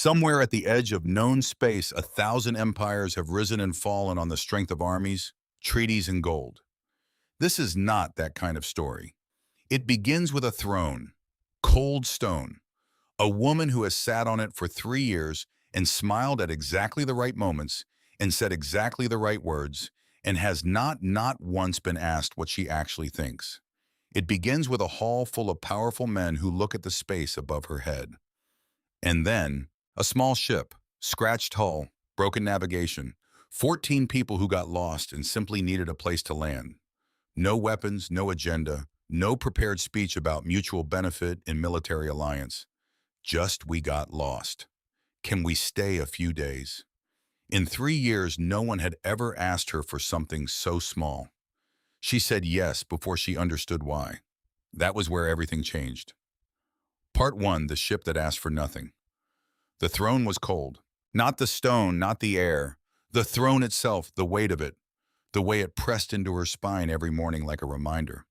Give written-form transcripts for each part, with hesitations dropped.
Somewhere at the edge of known space, 1,000 empires have risen and fallen on the strength of armies, treaties, and gold. This is not that kind of story. It begins with a throne, cold stone, a woman who has sat on it for 3 years and smiled at exactly the right moments and said exactly the right words and has not once been asked what she actually thinks. It begins with a hall full of powerful men who look at the space above her head. And then, a small ship, scratched hull, broken navigation, 14 people who got lost and simply needed a place to land. No weapons, no agenda, no prepared speech about mutual benefit and military alliance. Just we got lost. Can we stay a few days? In 3 years, no one had ever asked her for something so small. She said yes before she understood why. That was where everything changed. Part 1, the ship that asked for nothing. The throne was cold. Not the stone, not the air. The throne itself, the weight of it. The way it pressed into her spine every morning like a reminder.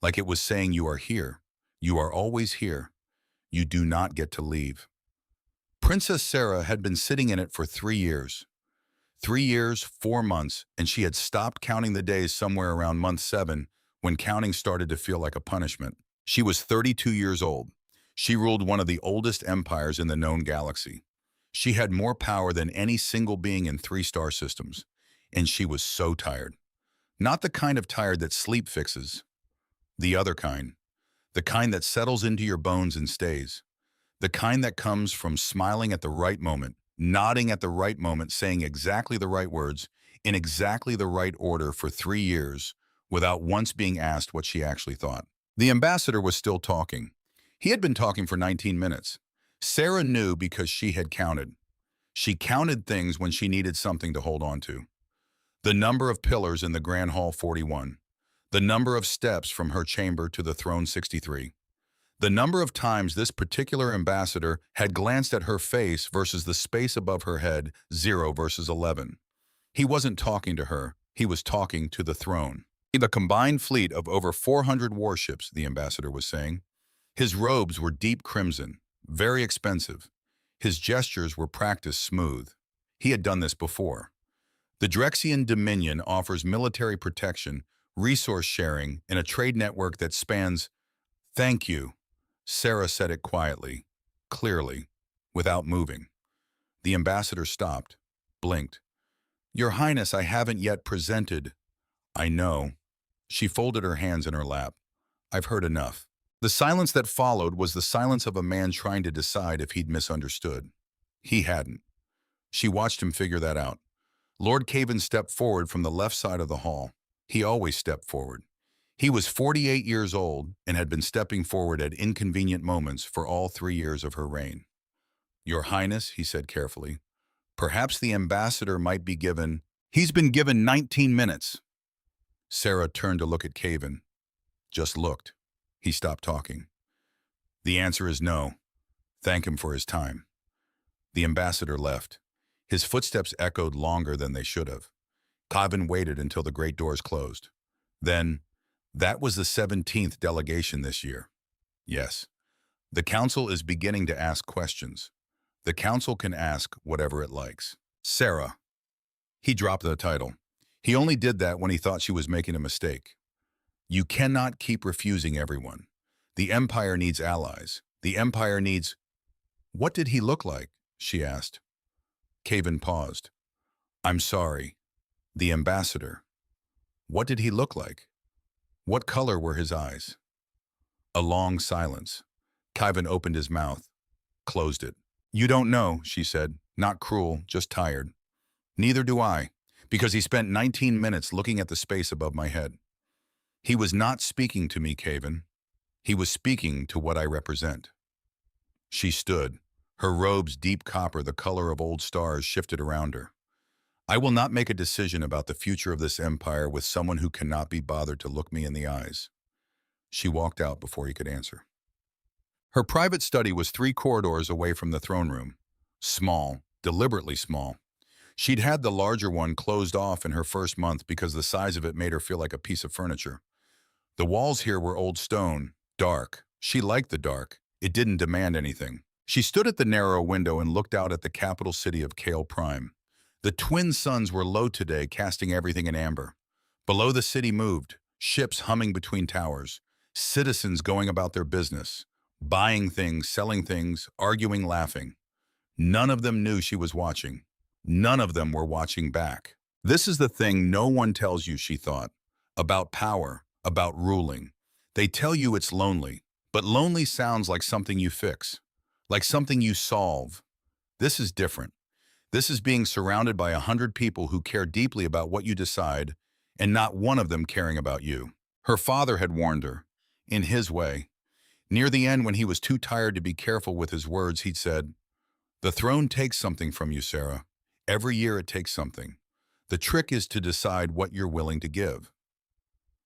Like it was saying, you are here. You are always here. You do not get to leave. Princess Sarah had been sitting in it for 3 years. 3 years, 4 months, and she had stopped counting the days somewhere around month 7 when counting started to feel like a punishment. She was 32 years old. She ruled one of the oldest empires in the known galaxy. She had more power than any single being in 3-star systems, and she was so tired. Not the kind of tired that sleep fixes. The other kind. The kind that settles into your bones and stays. The kind that comes from smiling at the right moment, nodding at the right moment, saying exactly the right words, in exactly the right order for 3 years, without once being asked what she actually thought. The ambassador was still talking. He had been talking for 19 minutes. Sarah knew because she had counted. She counted things when she needed something to hold on to. The number of pillars in the Grand Hall 41. The number of steps from her chamber to the throne 63. The number of times this particular ambassador had glanced at her face versus the space above her head, 0 versus 11. He wasn't talking to her. He was talking to the throne. The combined fleet of over 400 warships, the ambassador was saying. His robes were deep crimson, very expensive. His gestures were practiced smooth. He had done this before. The Drexian Dominion offers military protection, resource sharing, and a trade network that spans. Thank you. Sarah said it quietly, clearly, without moving. The ambassador stopped, blinked. Your Highness, I haven't yet presented. I know. She folded her hands in her lap. I've heard enough. The silence that followed was the silence of a man trying to decide if he'd misunderstood. He hadn't. She watched him figure that out. Lord Caven stepped forward from the left side of the hall. He always stepped forward. He was 48 years old and had been stepping forward at inconvenient moments for all 3 years of her reign. Your Highness, he said carefully, perhaps the ambassador might be given. He's been given 19 minutes. Sarah turned to look at Caven. Just looked. He stopped talking. The answer is no. Thank him for his time. The ambassador left. His footsteps echoed longer than they should have. Caven waited until the great doors closed. Then, that was the 17th delegation this year. Yes. The council is beginning to ask questions. The council can ask whatever it likes. Sarah. He dropped the title. He only did that when he thought she was making a mistake. You cannot keep refusing everyone. The Empire needs allies. The Empire needs... What did he look like? She asked. Caven paused. I'm sorry. The ambassador. What did he look like? What color were his eyes? A long silence. Caven opened his mouth, closed it. You don't know, she said. Not cruel, just tired. Neither do I, because he spent 19 minutes looking at the space above my head. He was not speaking to me, Caven. He was speaking to what I represent. She stood, her robes deep copper, the color of old stars, shifted around her. I will not make a decision about the future of this empire with someone who cannot be bothered to look me in the eyes. She walked out before he could answer. Her private study was 3 corridors away from the throne room. Small, deliberately small. She'd had the larger one closed off in her first month because the size of it made her feel like a piece of furniture. The walls here were old stone, dark. She liked the dark. It didn't demand anything. She stood at the narrow window and looked out at the capital city of Kale Prime. The twin suns were low today, casting everything in amber. Below the city moved, ships humming between towers, citizens going about their business, buying things, selling things, arguing, laughing. None of them knew she was watching. None of them were watching back. This is the thing no one tells you, she thought, about power, about ruling. They tell you it's lonely, but lonely sounds like something you fix, like something you solve. This is different. This is being surrounded by 100 people who care deeply about what you decide, and not one of them caring about you. Her father had warned her, in his way. Near the end, when he was too tired to be careful with his words, he'd said, "The throne takes something from you, Sarah. Every year it takes something. The trick is to decide what you're willing to give."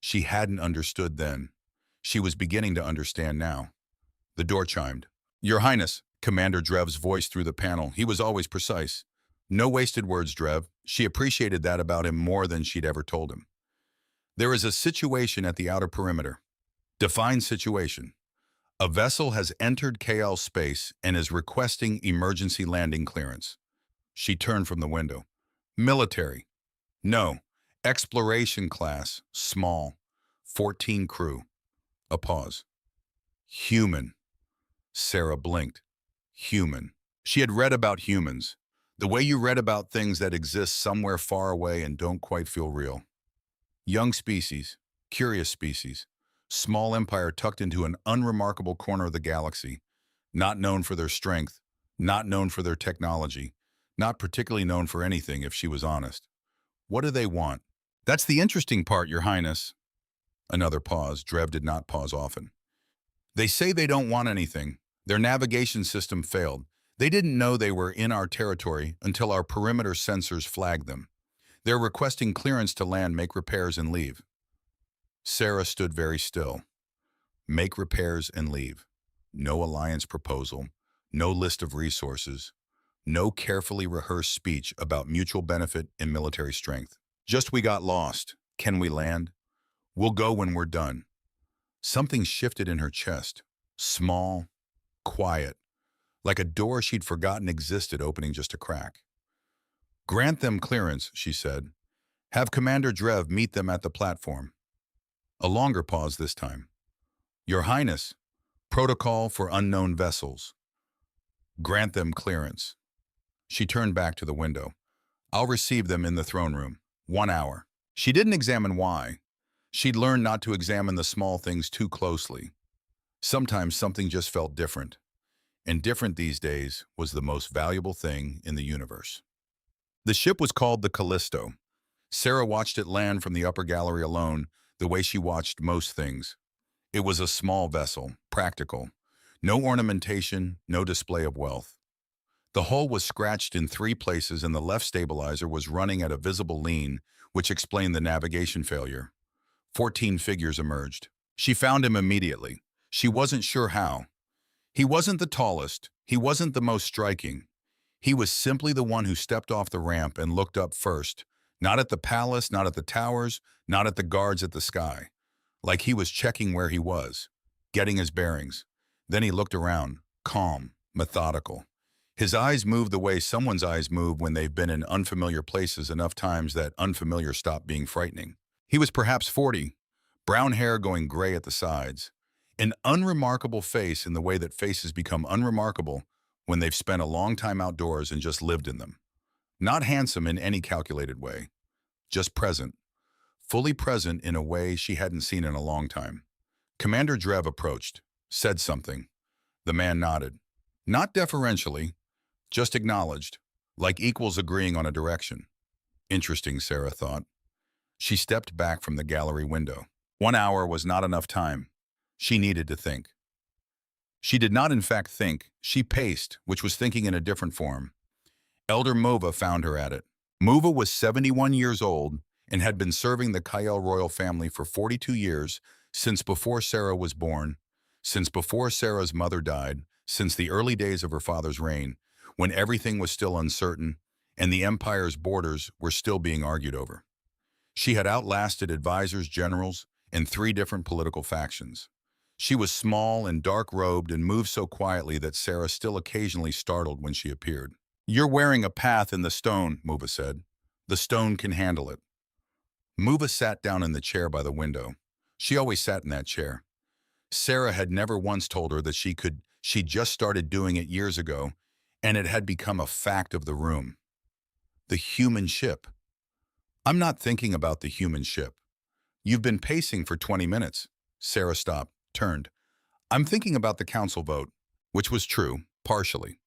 She hadn't understood then. She was beginning to understand now. The door chimed. "Your Highness," Commander Drev's voice through the panel. He was always precise. No wasted words, Drev. She appreciated that about him more than she'd ever told him. "There is a situation at the outer perimeter. Defined situation. A vessel has entered KL space and is requesting emergency landing clearance." She turned from the window. "Military." "No. Exploration class. Small. 14 crew." A pause. "Human." Sarah blinked. Human. She had read about humans. The way you read about things that exist somewhere far away and don't quite feel real. Young species. Curious species. Small empire tucked into an unremarkable corner of the galaxy. Not known for their strength. Not known for their technology. Not particularly known for anything, if she was honest. What do they want? "That's the interesting part, Your Highness." Another pause. Drev did not pause often. "They say they don't want anything. Their navigation system failed. They didn't know they were in our territory until our perimeter sensors flagged them. They're requesting clearance to land, make repairs, and leave." Sarah stood very still. Make repairs and leave. No alliance proposal. No list of resources. No carefully rehearsed speech about mutual benefit and military strength. Just, "We got lost. Can we land? We'll go when we're done." Something shifted in her chest. Small, quiet, like a door she'd forgotten existed opening just a crack. "Grant them clearance," she said. "Have Commander Drev meet them at the platform." A longer pause this time. "Your Highness, protocol for unknown vessels." "Grant them clearance." She turned back to the window. "I'll receive them in the throne room. 1 hour." She didn't examine why. She'd learned not to examine the small things too closely. Sometimes something just felt different. And different these days was the most valuable thing in the universe. The ship was called the Callisto. Sarah watched it land from the upper gallery alone, the way she watched most things. It was a small vessel, practical. No ornamentation, no display of wealth. The hull was scratched in 3 places and the left stabilizer was running at a visible lean, which explained the navigation failure. 14 figures emerged. She found him immediately. She wasn't sure how. He wasn't the tallest. He wasn't the most striking. He was simply the one who stepped off the ramp and looked up first, not at the palace, not at the towers, not at the guards at the sky. Like he was checking where he was, getting his bearings. Then he looked around, calm, methodical. His eyes moved the way someone's eyes move when they've been in unfamiliar places enough times that unfamiliar stopped being frightening. He was perhaps 40, brown hair going gray at the sides. An unremarkable face in the way that faces become unremarkable when they've spent a long time outdoors and just lived in them. Not handsome in any calculated way, just present. Fully present in a way she hadn't seen in a long time. Commander Drev approached, said something. The man nodded. Not deferentially, just acknowledged, like equals agreeing on a direction. Interesting, Sarah thought. She stepped back from the gallery window. 1 hour was not enough time. She needed to think. She did not in fact think, she paced, which was thinking in a different form. Elder Mova found her at it. Mova was 71 years old and had been serving the Kyle royal family for 42 years, since before Sarah was born, since before Sarah's mother died, since the early days of her father's reign, when everything was still uncertain and the empire's borders were still being argued over. She had outlasted advisors, generals, and 3 different political factions. She was small and dark-robed and moved so quietly that Sarah still occasionally startled when she appeared. "You're wearing a path in the stone," Muva said. "The stone can handle it." Muva sat down in the chair by the window. She always sat in that chair. Sarah had never once told her that she could. She just started doing it years ago, and it had become a fact of the room. The human ship. "I'm not thinking about the human ship. You've been pacing for 20 minutes. Sarah stopped, turned. "I'm thinking about the council vote," which was true, partially.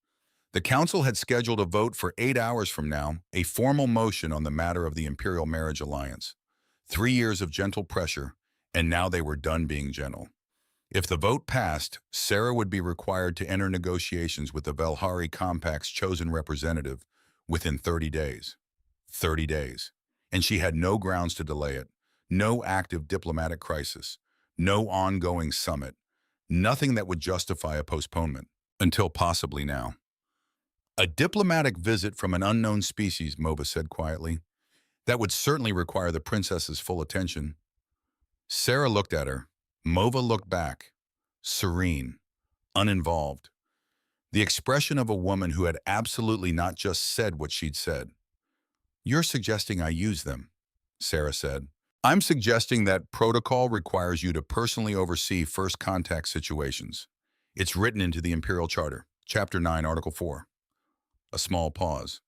The council had scheduled a vote for 8 hours from now, a formal motion on the matter of the Imperial Marriage Alliance. 3 years of gentle pressure, and now they were done being gentle. If the vote passed, Sarah would be required to enter negotiations with the Velhari Compact's chosen representative within 30 days. 30 days. And she had no grounds to delay it. No active diplomatic crisis. No ongoing summit. Nothing that would justify a postponement. Until possibly now. "A diplomatic visit from an unknown species," Mova said quietly. "That would certainly require the princess's full attention." Sarah looked at her. Mova looked back. Serene. Uninvolved. The expression of a woman who had absolutely not just said what she'd said. "You're suggesting I use them," Sarah said. "I'm suggesting that protocol requires you to personally oversee first contact situations. It's written into the Imperial Charter, Chapter 9, Article 4. A small pause.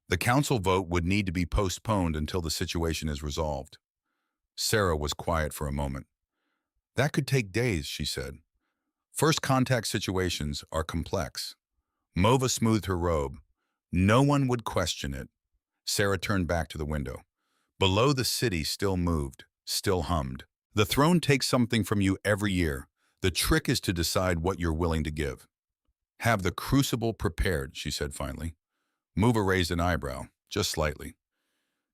"The council vote would need to be postponed until the situation is resolved." Sarah was quiet for a moment. "That could take days," she said. "First contact situations are complex." Mova smoothed her robe. "No one would question it." Sarah turned back to the window. Below, the city still moved, still hummed. "The throne takes something from you every year. The trick is to decide what you're willing to give." "Have the crucible prepared," she said finally. Mova raised an eyebrow, just slightly.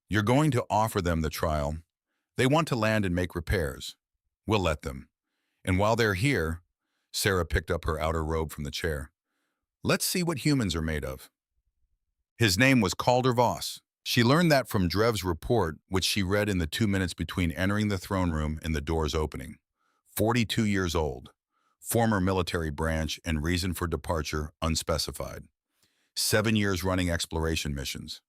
"You're going to offer them the trial. They want to land and make repairs. We'll let them. And while they're here," Sarah picked up her outer robe from the chair, "let's see what humans are made of." His name was Calder Voss. She learned that from Drev's report, which she read in the 2 minutes between entering the throne room and the doors opening. 42 years old. Former military branch and reason for departure unspecified. 7 years running exploration missions.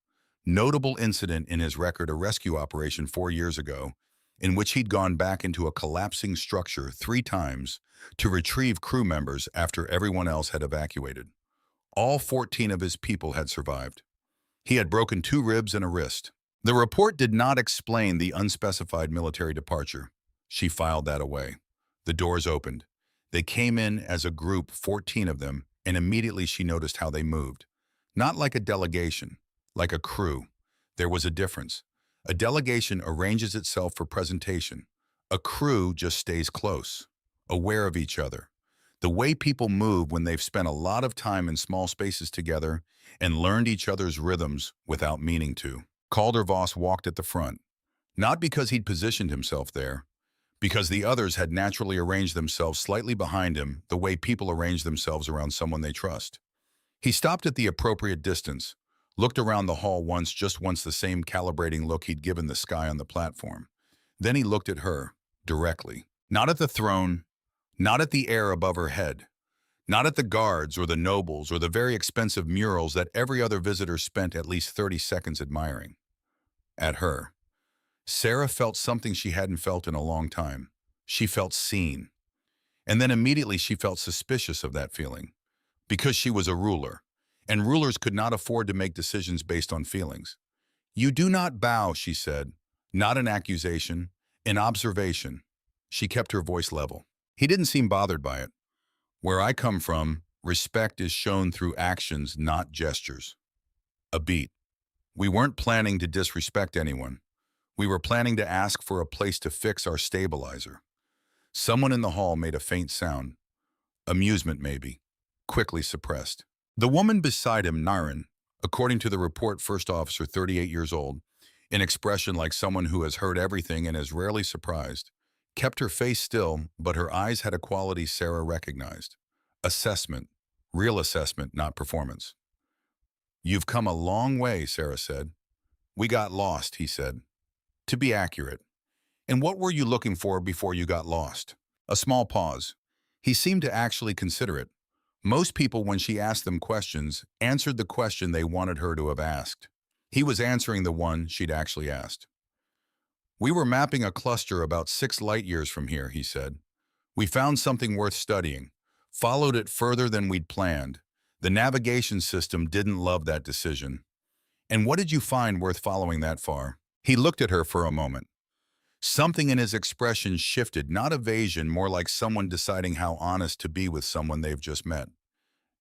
Notable incident in his record, a rescue operation 4 years ago, in which he'd gone back into a collapsing structure 3 times to retrieve crew members after everyone else had evacuated. All 14 of his people had survived. He had broken 2 ribs and a wrist. The report did not explain the unspecified military departure. She filed that away. The doors opened. They came in as a group, 14 of them, and immediately she noticed how they moved. Not like a delegation, like a crew. There was a difference. A delegation arranges itself for presentation. A crew just stays close, aware of each other. The way people move when they've spent a lot of time in small spaces together and learned each other's rhythms without meaning to. Calder Voss walked at the front, not because he'd positioned himself there, because the others had naturally arranged themselves slightly behind him the way people arrange themselves around someone they trust. He stopped at the appropriate distance, looked around the hall once, just once, the same calibrating look he'd given the sky on the platform. Then he looked at her, directly. Not at the throne, not at the air above her head, not at the guards or the nobles or the very expensive murals that every other visitor spent at least 30 seconds admiring. At her. Sarah felt something she hadn't felt in a long time. She felt seen. And then immediately she felt suspicious of that feeling. Because she was a ruler, and rulers could not afford to make decisions based on feelings. "You do not bow," she said. Not an accusation, an observation. She kept her voice level. He didn't seem bothered by it. "Where I come from, respect is shown through actions, not gestures." A beat. "We weren't planning to disrespect anyone. We were planning to ask for a place to fix our stabilizer." Someone in the hall made a faint sound. Amusement, maybe. Quickly suppressed. The woman beside him, Naren, according to the report, first officer, 38 years old, an expression like someone who has heard everything and is rarely surprised, kept her face still, but her eyes had a quality Sarah recognized. Assessment. Real assessment, not performance. "You've come a long way," Sarah said. "We got lost," he said. "To be accurate. And what were you looking for before you got lost?" A small pause. He seemed to actually consider it. Most people, when she asked them questions, answered the question they wanted her to have asked. He was answering the one she'd actually asked. We were mapping a cluster about 6 light years from here, he said. We found something worth studying, followed it further than we'd planned. The navigation system didn't love that decision. And what did you find worth following that far? He looked at her for a moment. Something in his expression shifted, not evasion, more like someone deciding how honest to be with someone they've just met.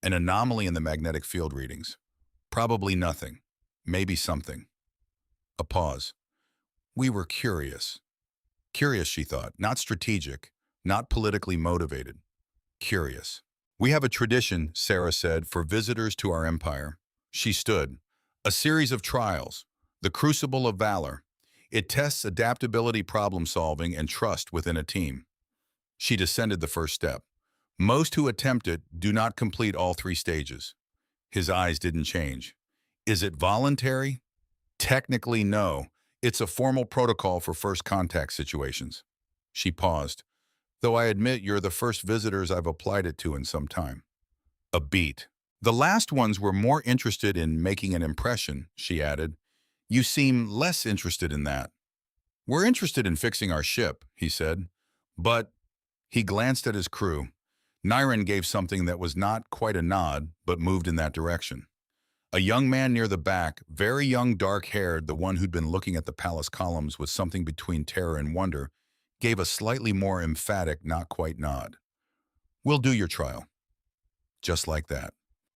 An anomaly in the magnetic field readings. Probably nothing. Maybe something. A pause. We were curious. Curious, she thought, not strategic, not politically motivated. Curious. We have a tradition, Sarah said, for visitors to our empire. She stood. A series of trials. The crucible of valor. It tests adaptability, problem-solving, and trust within a team. She descended the first step. Most who attempt it do not complete all 3 stages. His eyes didn't change. Is it voluntary? Technically, no. It's a formal protocol for first contact situations. She paused. Though I admit you're the first visitors I've applied it to in some time. A beat. The last ones were more interested in making an impression, she added. You seem less interested in that. We're interested in fixing our ship, he said. But, he glanced at his crew. Niren gave something that was not quite a nod, but moved in that direction. A young man near the back, very young, dark-haired, the one who'd been looking at the palace columns with something between terror and wonder, gave a slightly more emphatic, not quite nod. We'll do your trial. Just like that.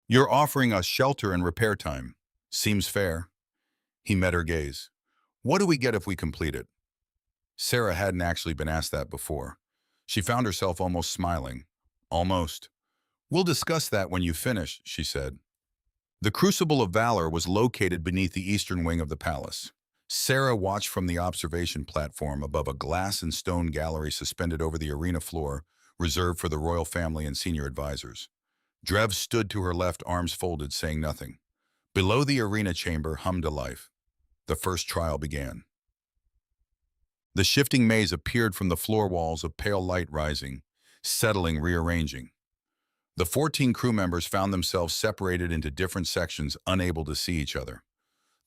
You're offering us shelter and repair time. Seems fair. He met her gaze. What do we get if we complete it? Sarah hadn't actually been asked that before. She found herself almost smiling. Almost. We'll discuss that when you finish, she said. The Crucible of Valor was located beneath the eastern wing of the palace. Sarah watched from the observation platform above a glass and stone gallery suspended over the arena floor, reserved for the royal family and senior advisors. Drev stood to her left, arms folded, saying nothing. Below the arena chamber hummed a life. The first trial began. The shifting maze appeared from the floor walls of pale light rising, settling, rearranging. The 14 crew members found themselves separated into different sections, unable to see each other.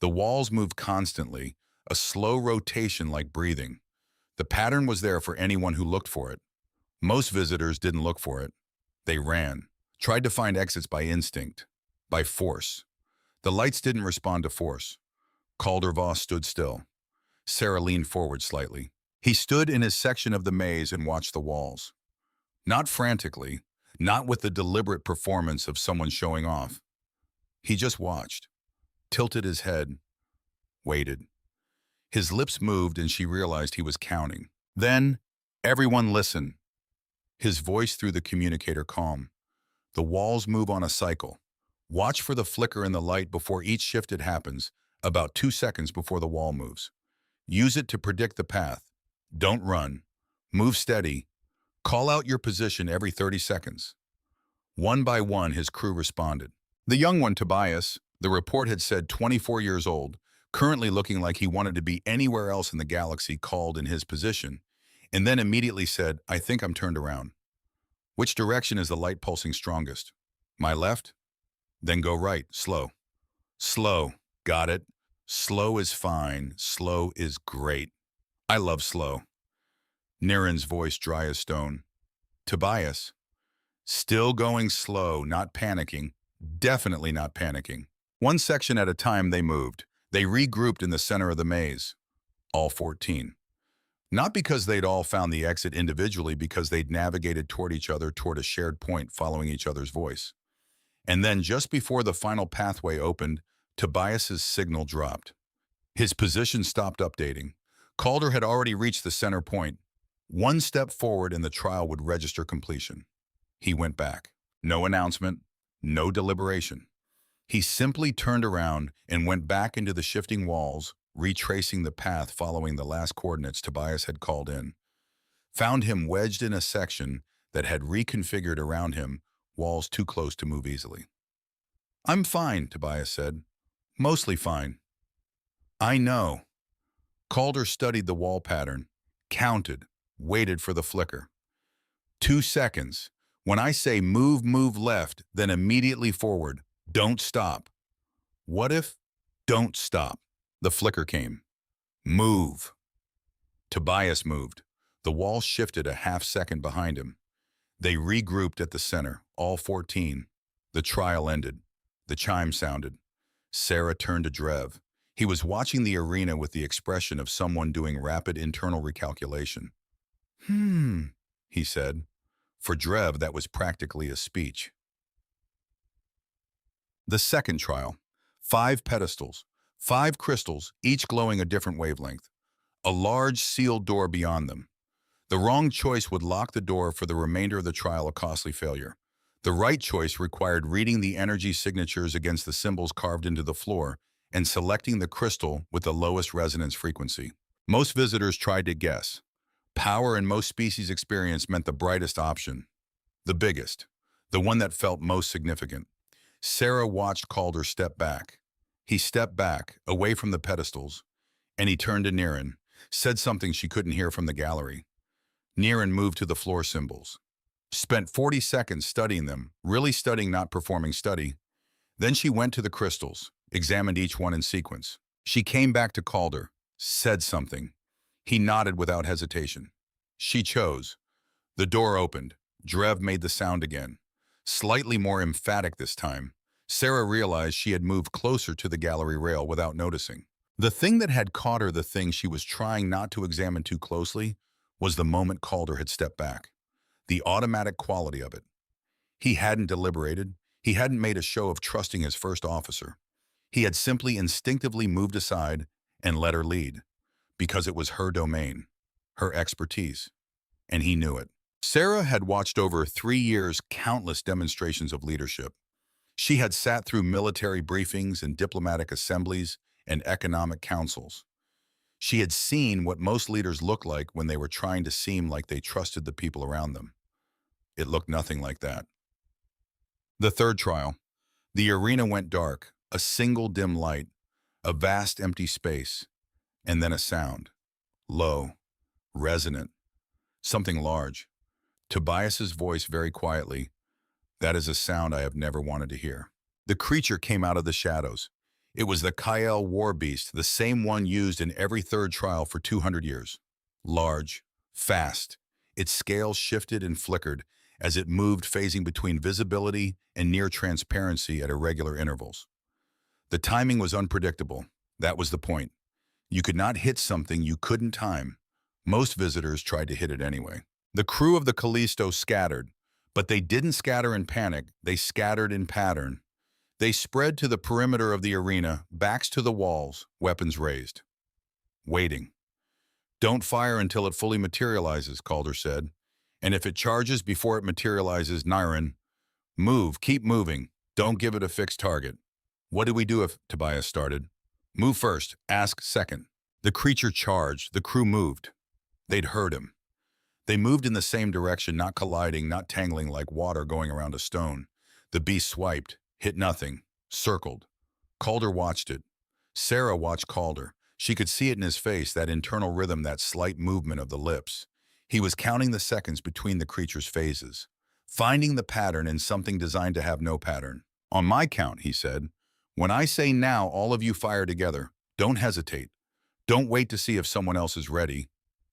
The walls moved constantly, a slow rotation like breathing. The pattern was there for anyone who looked for it. Most visitors didn't look for it. They ran, tried to find exits by instinct, by force. The lights didn't respond to force. Calder Voss stood still. Sarah leaned forward slightly. He stood in his section of the maze and watched the walls. Not frantically, not with the deliberate performance of someone showing off. He just watched, tilted his head, waited. His lips moved and she realized he was counting. Then, everyone listen. His voice through the communicator calm. The walls move on a cycle. Watch for the flicker in the light before each shift. It happens, about 2 seconds before the wall moves. Use it to predict the path. Don't run. Move steady. Call out your position every 30 seconds. One by one, his crew responded. The young one, Tobias, the report had said 24 years old, currently looking like he wanted to be anywhere else in the galaxy, called in his position, and then immediately said, I think I'm turned around. Which direction is the light pulsing strongest? My left? Then go right, slow. Slow, got it. Slow is fine, slow is great. I love slow. Niren's voice dry as stone. Tobias, still going slow, not panicking, definitely not panicking. One section at a time they moved. They regrouped in the center of the maze. All 14. Not because they'd all found the exit individually, because they'd navigated toward each other, toward a shared point, following each other's voice. And then just before the final pathway opened, Tobias's signal dropped. His position stopped updating. Calder had already reached the center point. One step forward and the trial would register completion. He went back. No announcement, no deliberation. He simply turned around and went back into the shifting walls, retracing the path following the last coordinates Tobias had called in. Found him wedged in a section that had reconfigured around him, walls too close to move easily. I'm fine, Tobias said. Mostly fine. I know. Calder studied the wall pattern, counted, waited for the flicker. 2 seconds. When I say move, move left, then immediately forward. Don't stop. What if? Don't stop. The flicker came. Move. Tobias moved. The wall shifted a half-second behind him. They regrouped at the center, all 14. The trial ended. The chime sounded. Sarah turned to Drev. He was watching the arena with the expression of someone doing rapid internal recalculation. He said. For Drev, that was practically a speech. The second trial. 5 pedestals, 5 crystals, each glowing a different wavelength. A large sealed door beyond them. The wrong choice would lock the door for the remainder of the trial, a costly failure. The right choice required reading the energy signatures against the symbols carved into the floor and selecting the crystal with the lowest resonance frequency. Most visitors tried to guess. Power in most species' experience meant the brightest option. The biggest. The one that felt most significant. Sarah watched Calder step back. He stepped back, away from the pedestals, and he turned to Niren, said something she couldn't hear from the gallery. Niren moved to the floor symbols. Spent 40 seconds studying them, really studying, not performing study. Then she went to the crystals, examined each one in sequence. She came back to Calder, said something. He nodded without hesitation. She chose. The door opened. Drev made the sound again. Slightly more emphatic this time. Sarah realized she had moved closer to the gallery rail without noticing. The thing that had caught her, the thing she was trying not to examine too closely, was the moment Calder had stepped back. The automatic quality of it. He hadn't deliberated. He hadn't made a show of trusting his first officer. He had simply instinctively moved aside and let her lead, because it was her domain, her expertise, and he knew it. Sarah had watched over 3 years countless demonstrations of leadership. She had sat through military briefings and diplomatic assemblies and economic councils. She had seen what most leaders look like when they were trying to seem like they trusted the people around them. It looked nothing like that. The third trial. The arena went dark, a single dim light, a vast empty space, and then a sound. Low, resonant, something large. Tobias's voice very quietly. That is a sound I have never wanted to hear. The creature came out of the shadows. It was the Kael war beast, the same one used in every third trial for 200 years. Large, fast, its scales shifted and flickered as it moved, phasing between visibility and near transparency at irregular intervals. The timing was unpredictable. That was the point. You could not hit something you couldn't time. Most visitors tried to hit it anyway. The crew of the Callisto scattered, but they didn't scatter in panic, they scattered in pattern. They spread to the perimeter of the arena, backs to the walls, weapons raised. Waiting. Don't fire until it fully materializes, Calder said. And if it charges before it materializes, Niren, move, keep moving. Don't give it a fixed target. What do we do if Tobias started? Move first, ask second. The creature charged, the crew moved. They'd heard him. They moved in the same direction, not colliding, not tangling like water going around a stone. The beast swiped, hit nothing, circled. Calder watched it. Sarah watched Calder. She could see it in his face, that internal rhythm, that slight movement of the lips. He was counting the seconds between the creature's phases, finding the pattern in something designed to have no pattern. On my count, he said, when I say now, all of you fire together. Don't hesitate. Don't wait to see if someone else is ready.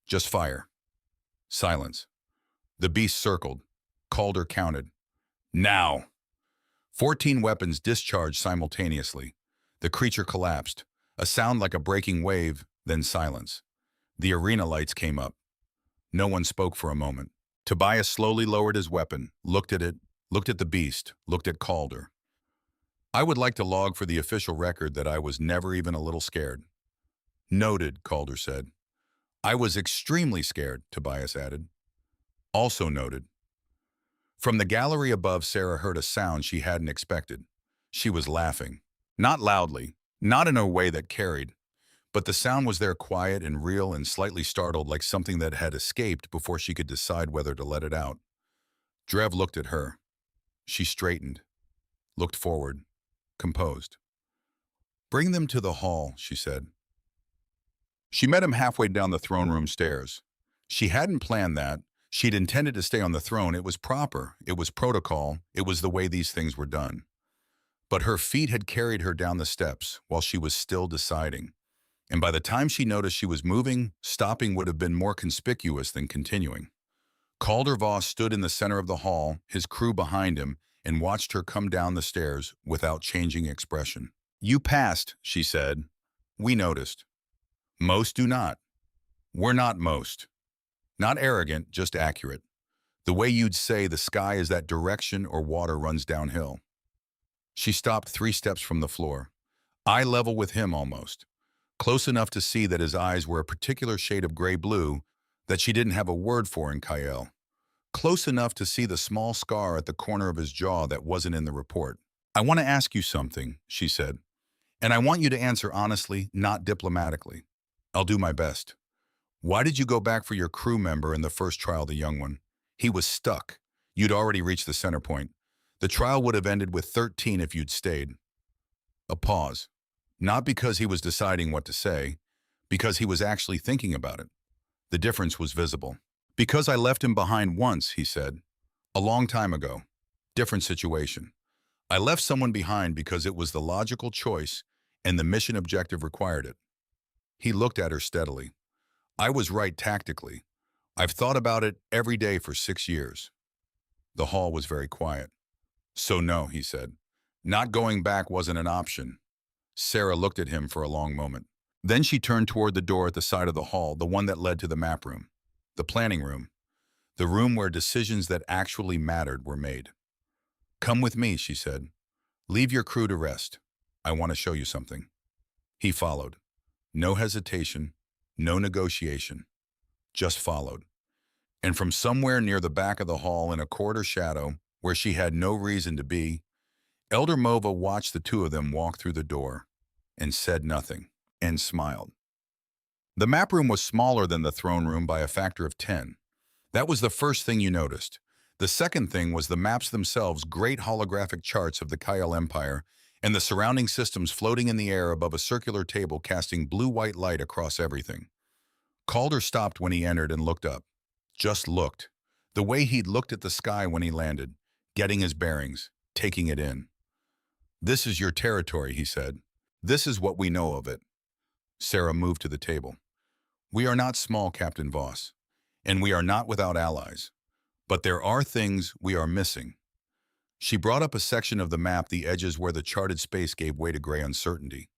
Just fire. Silence. The beast circled. Calder counted. Now! 14 weapons discharged simultaneously. The creature collapsed. A sound like a breaking wave, then silence. The arena lights came up. No one spoke for a moment. Tobias slowly lowered his weapon, looked at it, looked at the beast, looked at Calder. I would like to log for the official record that I was never even a little scared. Noted, Calder said. I was extremely scared, Tobias added. Also noted. From the gallery above, Sarah heard a sound she hadn't expected. She was laughing. Not loudly, not in a way that carried, but the sound was there, quiet and real and slightly startled, like something that had escaped before she could decide whether to let it out. Drev looked at her. She straightened, looked forward, composed. Bring them to the hall, she said. She met him halfway down the throne room stairs. She hadn't planned that. She'd intended to stay on the throne. It was proper. It was protocol. It was the way these things were done. But her feet had carried her down the steps while she was still deciding. And by the time she noticed she was moving, stopping would have been more conspicuous than continuing. Calder Voss stood in the center of the hall, his crew behind him, and watched her come down the stairs without changing expression. "You passed," she said. "We noticed. Most do not. We're not most. Not arrogant, just accurate. The way you'd say the sky is that direction or water runs downhill." She stopped 3 steps from the floor, eye level with him almost, close enough to see that his eyes were a particular shade of gray-blue that she didn't have a word for in Kyle, close enough to see the small scar at the corner of his jaw that wasn't in the report. "I want to ask you something," she said, "and I want you to answer honestly, not diplomatically. I'll do my best. Why did you go back for your crew member in the first trial, the young one? He was stuck. You'd already reached the center point. The trial would have ended with 13 if you'd stayed." A pause. Not because he was deciding what to say, because he was actually thinking about it. The difference was visible. "Because I left him behind once," he said. "A long time ago. Different situation. I left someone behind because it was the logical choice and the mission objective required it." He looked at her steadily. "I was right tactically. I've thought about it every day for 6 years." The hall was very quiet. "So no," he said. "Not going back wasn't an option." Sarah looked at him for a long moment. Then she turned toward the door at the side of the hall, the one that led to the map room, the planning room, the room where decisions that actually mattered were made. "Come with me," she said. "Leave your crew to rest. I want to show you something." He followed. No hesitation, no negotiation, just followed. And from somewhere near the back of the hall in a corridor shadow, where she had no reason to be, Elder Mova watched the two of them walk through the door and said nothing and smiled. The map room was smaller than the throne room by a factor of 10. That was the first thing you noticed. The second thing was the maps themselves, great holographic charts of the Kyle Empire and the surrounding systems floating in the air above a circular table casting blue-white light across everything. Calder stopped when he entered and looked up. Just looked. The way he'd looked at the sky when he landed, getting his bearings, taking it in. "This is your territory," he said. "This is what we know of it." Sarah moved to the table. "We are not small, Captain Voss, and we are not without allies. But there are things we are missing." She brought up a section of the map, the edges where the charted space gave way to gray uncertainty.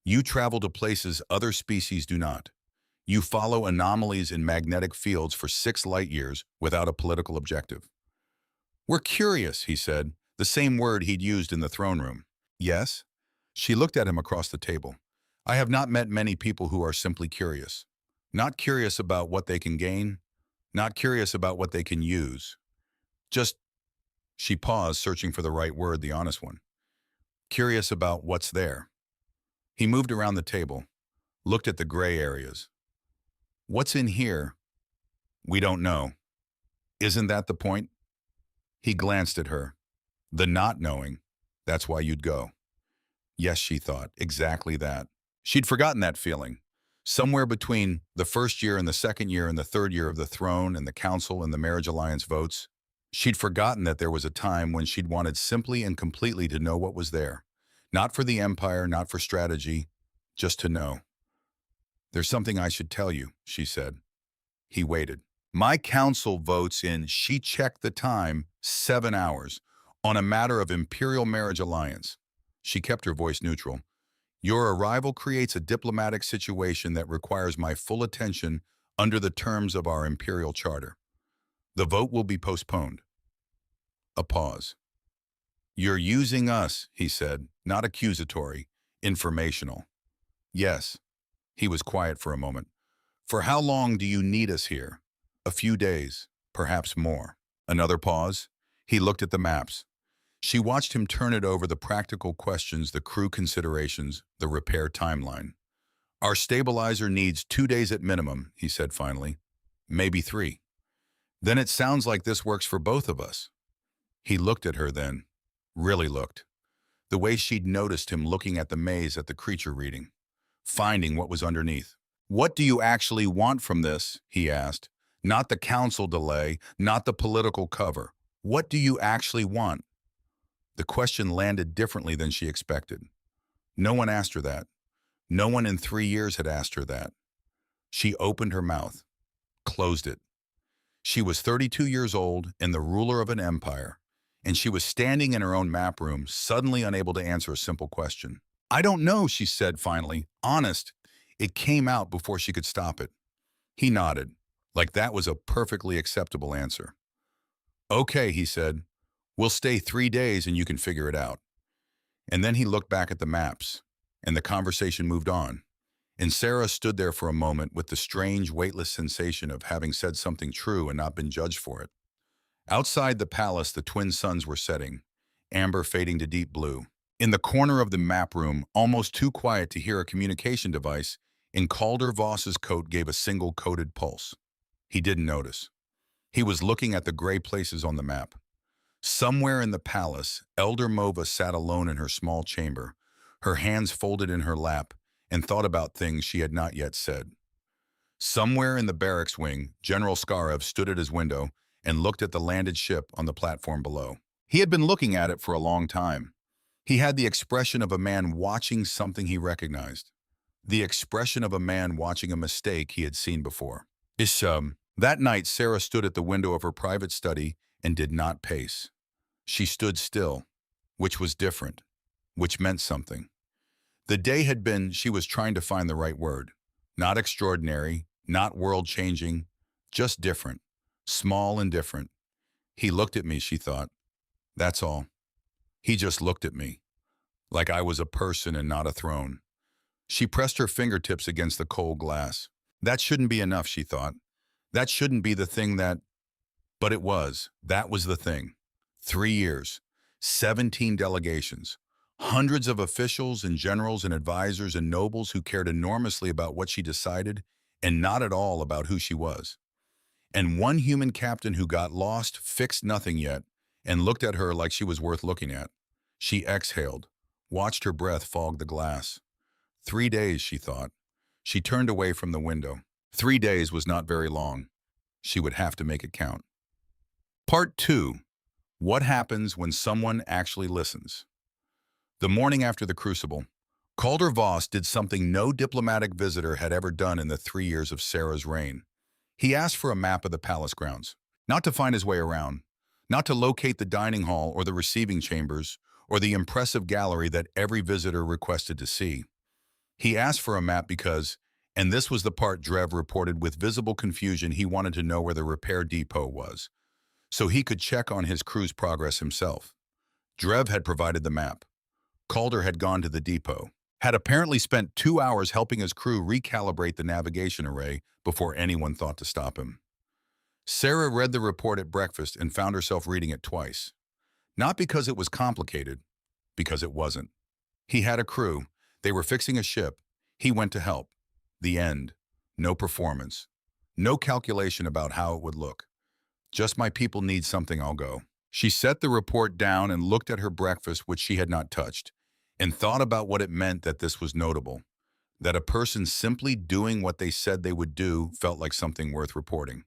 "You travel to places other species do not. You follow anomalies in magnetic fields for 6 light years without a political objective." "We're curious," he said, the same word he'd used in the throne room. "Yes?" She looked at him across the table. "I have not met many people who are simply curious. Not curious about what they can gain, not curious about what they can use. Just," she paused, searching for the right word, the honest one, "curious about what's there." He moved around the table, looked at the gray areas. "What's in here? We don't know. Isn't that the point?" He glanced at her. "The not knowing, that's why you'd go." Yes, she thought, exactly that. She'd forgotten that feeling. Somewhere between the first year and the second year and the third year of the throne and the council and the marriage alliance votes, she'd forgotten that there was a time when she'd wanted simply and completely to know what was there. Not for the empire, not for strategy, just to know. "There's something I should tell you," she said. He waited. "My council votes in," she checked the time, 7 hours, "on a matter of Imperial marriage alliance." She kept her voice neutral. "Your arrival creates a diplomatic situation that requires my full attention under the terms of our Imperial Charter. The vote will be postponed." A pause. "You're using us," he said, not accusatory, informational. "Yes." He was quiet for a moment. "For how long do you need us here?" "A few days, perhaps more." Another pause. He looked at the maps. She watched him turn it over, the practical questions, the crew considerations, the repair timeline. "Our stabilizer needs 2 days at minimum," he said finally. "Maybe 3. Then it sounds like this works for both of us." He looked at her then. Really looked. The way she'd noticed him looking at the maze at the creature reading. Finding what was underneath. "What do you actually want from this?" he asked, Not the council delay, not the political cover. What do you actually want? The question landed differently than she expected. No one asked her that. No one in 3 years had asked her that. She opened her mouth, closed it. She was 32 years old and the ruler of an empire, and she was standing in her own map room, suddenly unable to answer a simple question. I don't know, she said finally. Honest, it came out before she could stop it. He nodded, like that was a perfectly acceptable answer. Okay, he said, we'll stay 3 days and you can figure it out. And then he looked back at the maps, and the conversation moved on. And Sarah stood there for a moment with the strange, weightless sensation of having said something true and not been judged for it. Outside the palace, the twin suns were setting, amber fading to deep blue. In the corner of the map room, almost too quiet to hear a communication device, in Calder Voss's coat gave a single coded pulse. He didn't notice. He was looking at the gray places on the map. Somewhere in the palace, Elder Mova sat alone in her small chamber, her hands folded in her lap, and thought about things she had not yet said. Somewhere in the barracks wing, General Skarev stood at his window and looked at the landed ship on the platform below. He had been looking at it for a long time. He had the expression of a man watching something he recognized. The expression of a man watching a mistake he had seen before. That night, Sarah stood at the window of her private study and did not pace. She stood still, which was different, which meant something. The day had been, she was trying to find the right word. Not extraordinary, not world-changing, just different, small and different. He looked at me, she thought. That's all. He just looked at me, like I was a person and not a throne. She pressed her fingertips against the cold glass. That shouldn't be enough, she thought. That shouldn't be the thing that... But it was. That was the thing. 3 years, 17 delegations, hundreds of officials and generals and advisors and nobles who cared enormously about what she decided and not at all about who she was. And one human captain who got lost, fixed nothing yet, and looked at her like she was worth looking at. She exhaled, watched her breath fog the glass. 3 days, she thought. She turned away from the window. 3 days was not very long. She would have to make it count. Part 2. What happens when someone actually listens? The morning after the crucible, Calder Voss did something no diplomatic visitor had ever done in the 3 years of Sarah's reign. He asked for a map of the palace grounds, not to find his way around, not to locate the dining hall or the receiving chambers or the impressive gallery that every visitor requested to see. He asked for a map because, and this was the part Drev reported with visible confusion, he wanted to know where the repair depot was, so he could check on his crew's progress himself. Drev had provided the map. Calder had gone to the depot, had apparently spent 2 hours helping his crew recalibrate the navigation array before anyone thought to stop him. Sarah read the report at breakfast and found herself reading it twice. Not because it was complicated, because it wasn't. He had a crew. They were fixing a ship. He went to help. The end. No performance. No calculation about how it would look. Just my people need something, I'll go. She set the report down and looked at her breakfast, which she had not touched, and thought about what it meant that this was notable, that a person simply doing what they said they would do felt like something worth reporting.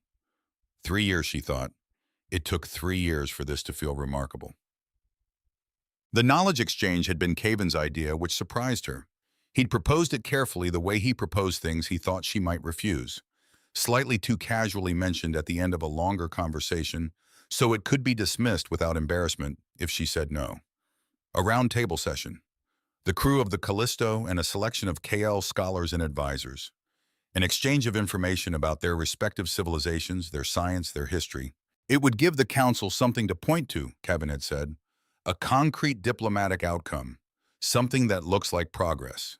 3 years, she thought. It took 3 years for this to feel remarkable. The knowledge exchange had been Kavan's idea, which surprised her. He'd proposed it carefully, the way he proposed things he thought she might refuse, slightly too casually mentioned at the end of a longer conversation, so it could be dismissed without embarrassment if she said no. A round-table session. The crew of the Callisto and a selection of KL scholars and advisors. An exchange of information about their respective civilizations, their science, their history. It would give the council something to point to, Kavan had said. A concrete diplomatic outcome. Something that looks like progress.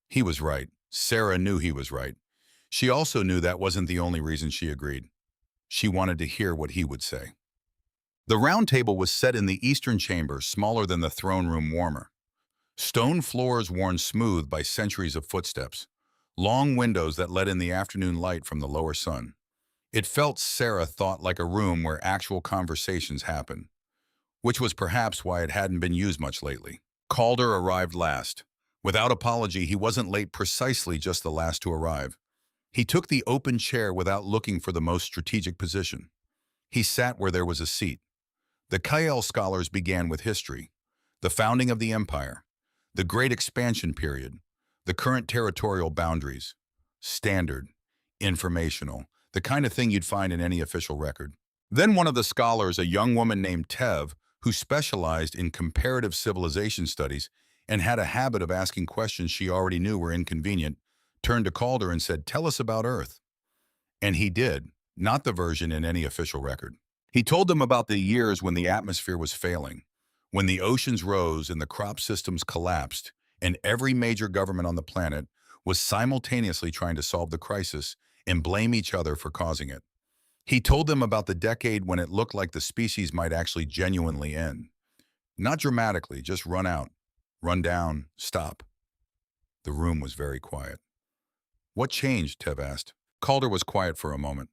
He was right. Sarah knew he was right. She also knew that wasn't the only reason she agreed. She wanted to hear what he would say. The round table was set in the eastern chamber, smaller than the throne room, warmer. Stone floors worn smooth by centuries of footsteps. Long windows that let in the afternoon light from the lower sun. It felt, Sarah thought, like a room where actual conversations happen, which was perhaps why it hadn't been used much lately. Calder arrived last. Without apology, he wasn't late, precisely just the last to arrive. He took the open chair without looking for the most strategic position. He sat where there was a seat. The Kiel scholars began with history, the founding of the empire, the Great Expansion period, the current territorial boundaries, standard, informational, the kind of thing you'd find in any official record. Then one of the scholars, a young woman named Tev, who specialized in comparative civilization studies and had a habit of asking questions she already knew were inconvenient, turned to Calder and said, "Tell us about Earth." And he did, not the version in any official record. He told them about the years when the atmosphere was failing, when the oceans rose and the crop systems collapsed, and every major government on the planet was simultaneously trying to solve the crisis and blame each other for causing it. He told them about the decade when it looked like the species might actually genuinely end. Not dramatically, just run out, run down, stop. The room was very quiet. "What changed?" Tev asked. Calder was quiet for a moment.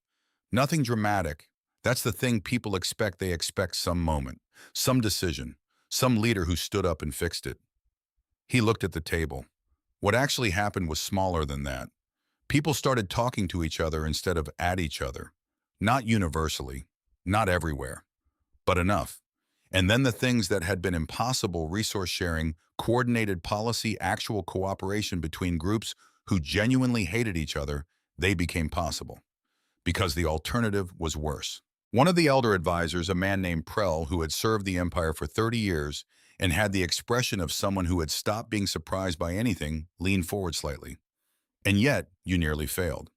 "Nothing dramatic. That's the thing people expect. They expect some moment, some decision, some leader who stood up and fixed it." He looked at the table. What actually happened was smaller than that. People started talking to each other instead of at each other. Not universally, not everywhere, but enough. And then the things that had been impossible, resource sharing, coordinated policy, actual cooperation between groups who genuinely hated each other, they became possible. Because the alternative was worse. One of the elder advisors, a man named Prell, who had served the empire for 30 years and had the expression of someone who had stopped being surprised by anything, leaned forward slightly. "And yet, you nearly failed."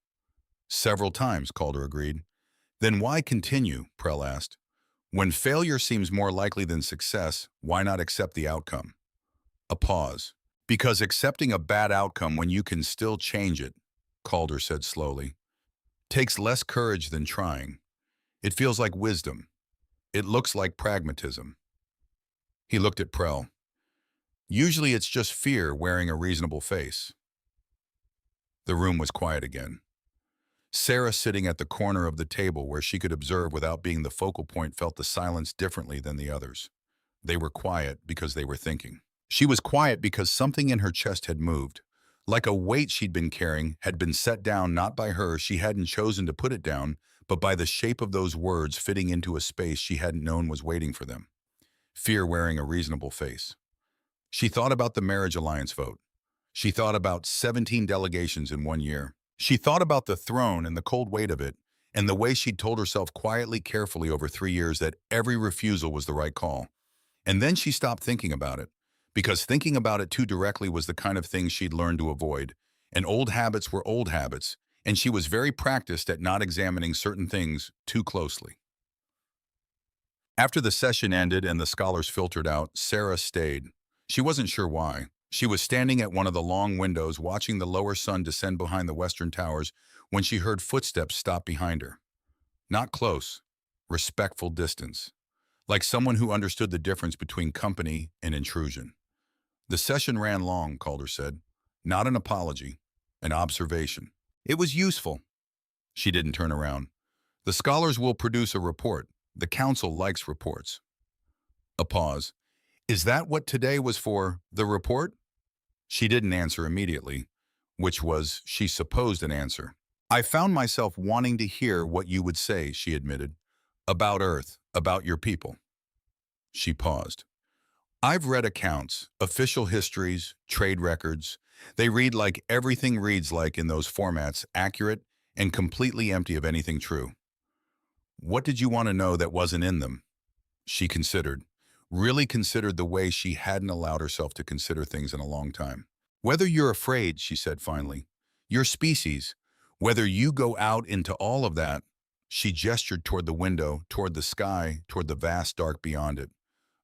"Several times," Calder agreed. "Then why continue?" Prell asked. "When failure seems more likely than success, why not accept the outcome?" A pause. "Because accepting a bad outcome when you can still change it," Calder said slowly, "takes less courage than trying. It feels like wisdom. It looks like pragmatism." He looked at Prell. "Usually it's just fear wearing a reasonable face." The room was quiet again. Sarah, sitting at the corner of the table where she could observe without being the focal point, felt the silence differently than the others. They were quiet because they were thinking. She was quiet because something in her chest had moved. Like a weight she'd been carrying had been set down not by her, she hadn't chosen to put it down, but by the shape of those words fitting into a space she hadn't known was waiting for them. Fear wearing a reasonable face. She thought about the marriage alliance vote. She thought about 17 delegations in 1 year. She thought about the throne and the cold weight of it, and the way she'd told herself quietly, carefully over 3 years that every refusal was the right call. And then she stopped thinking about it, because thinking about it too directly was the kind of thing she'd learned to avoid, and old habits were old habits, and she was very practiced at not examining certain things too closely. After the session ended and the scholars filtered out, Sarah stayed. She wasn't sure why. She was standing at one of the long windows watching the lower sun descend behind the western towers when she heard footsteps stop behind her. Not close, respectful distance, like someone who understood the difference between company and intrusion. "The session ran long," Calder said. "Not an apology, an observation. It was useful." She didn't turn around. "The scholars will produce a report. The council likes reports." A pause. "Is that what today was for, the report?" She didn't answer immediately, which was, she supposed, an answer. "I found myself wanting to hear what you would say," she admitted. "About Earth, about your people." She paused. "I've read accounts, official histories, trade records. They read like everything reads like in those formats, accurate and completely empty of anything true." "What did you want to know that wasn't in them?" She considered. Really considered the way she hadn't allowed herself to consider things in a long time. "Whether you're afraid," she said finally, "your species, whether you go out into all of that," she gestured toward the window, toward the sky, toward the vast dark beyond it,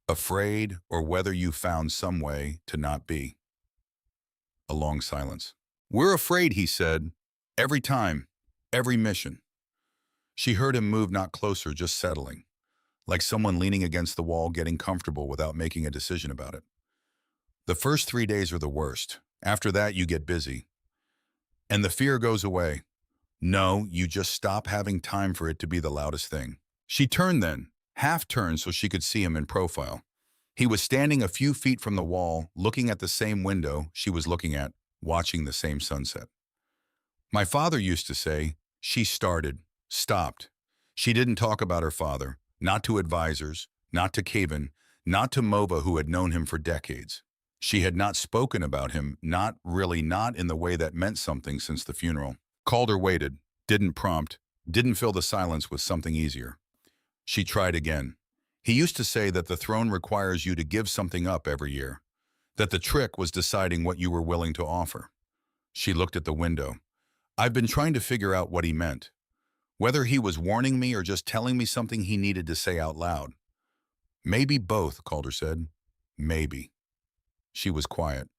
"afraid, or whether you found some way to not be." A long silence. "We're afraid," he said, "every time, every mission." She heard him move, not closer, just settling, like someone leaning against the wall, getting comfortable without making a decision about it. "The first 3 days are the worst. After that, you get busy. And the fear goes away. No, you just stop having time for it to be the loudest thing." She turned then, half turned so she could see him in profile. He was standing a few feet from the wall, looking at the same window she was looking at, watching the same sunset. My father used to say, she started, stopped. She didn't talk about her father, not to advisors, not to Caven, not to Mova who had known him for decades. She had not spoken about him, not in the way that meant something since the funeral. Calder waited, didn't prompt, didn't fill the silence with something easier. She tried again. He used to say that the throne requires you to give something up every year, that the trick was deciding what you were willing to offer. She looked at the window. I've been trying to figure out what he meant. Whether he was warning me or just telling me something he needed to say out loud. Maybe both, Calder said. Maybe. She was quiet.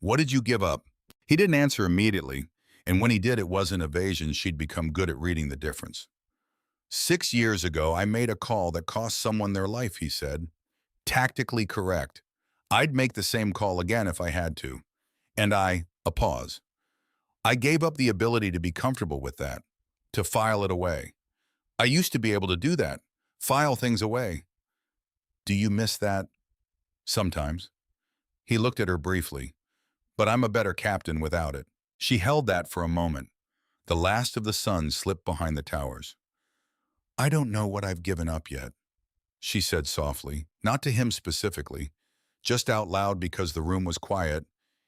What did you give up? He didn't answer immediately, and when he did, it wasn't evasion. She'd become good at reading the difference. 6 years ago, I made a call that cost someone their life, he said. Tactically correct. I'd make the same call again if I had to. And a pause. I gave up the ability to be comfortable with that, to file it away. I used to be able to do that, file things away. Do you miss that? Sometimes. He looked at her briefly. But I'm a better captain without it. She held that for a moment. The last of the sun slipped behind the towers. I don't know what I've given up yet, she said softly, not to him specifically, just out loud because the room was quiet,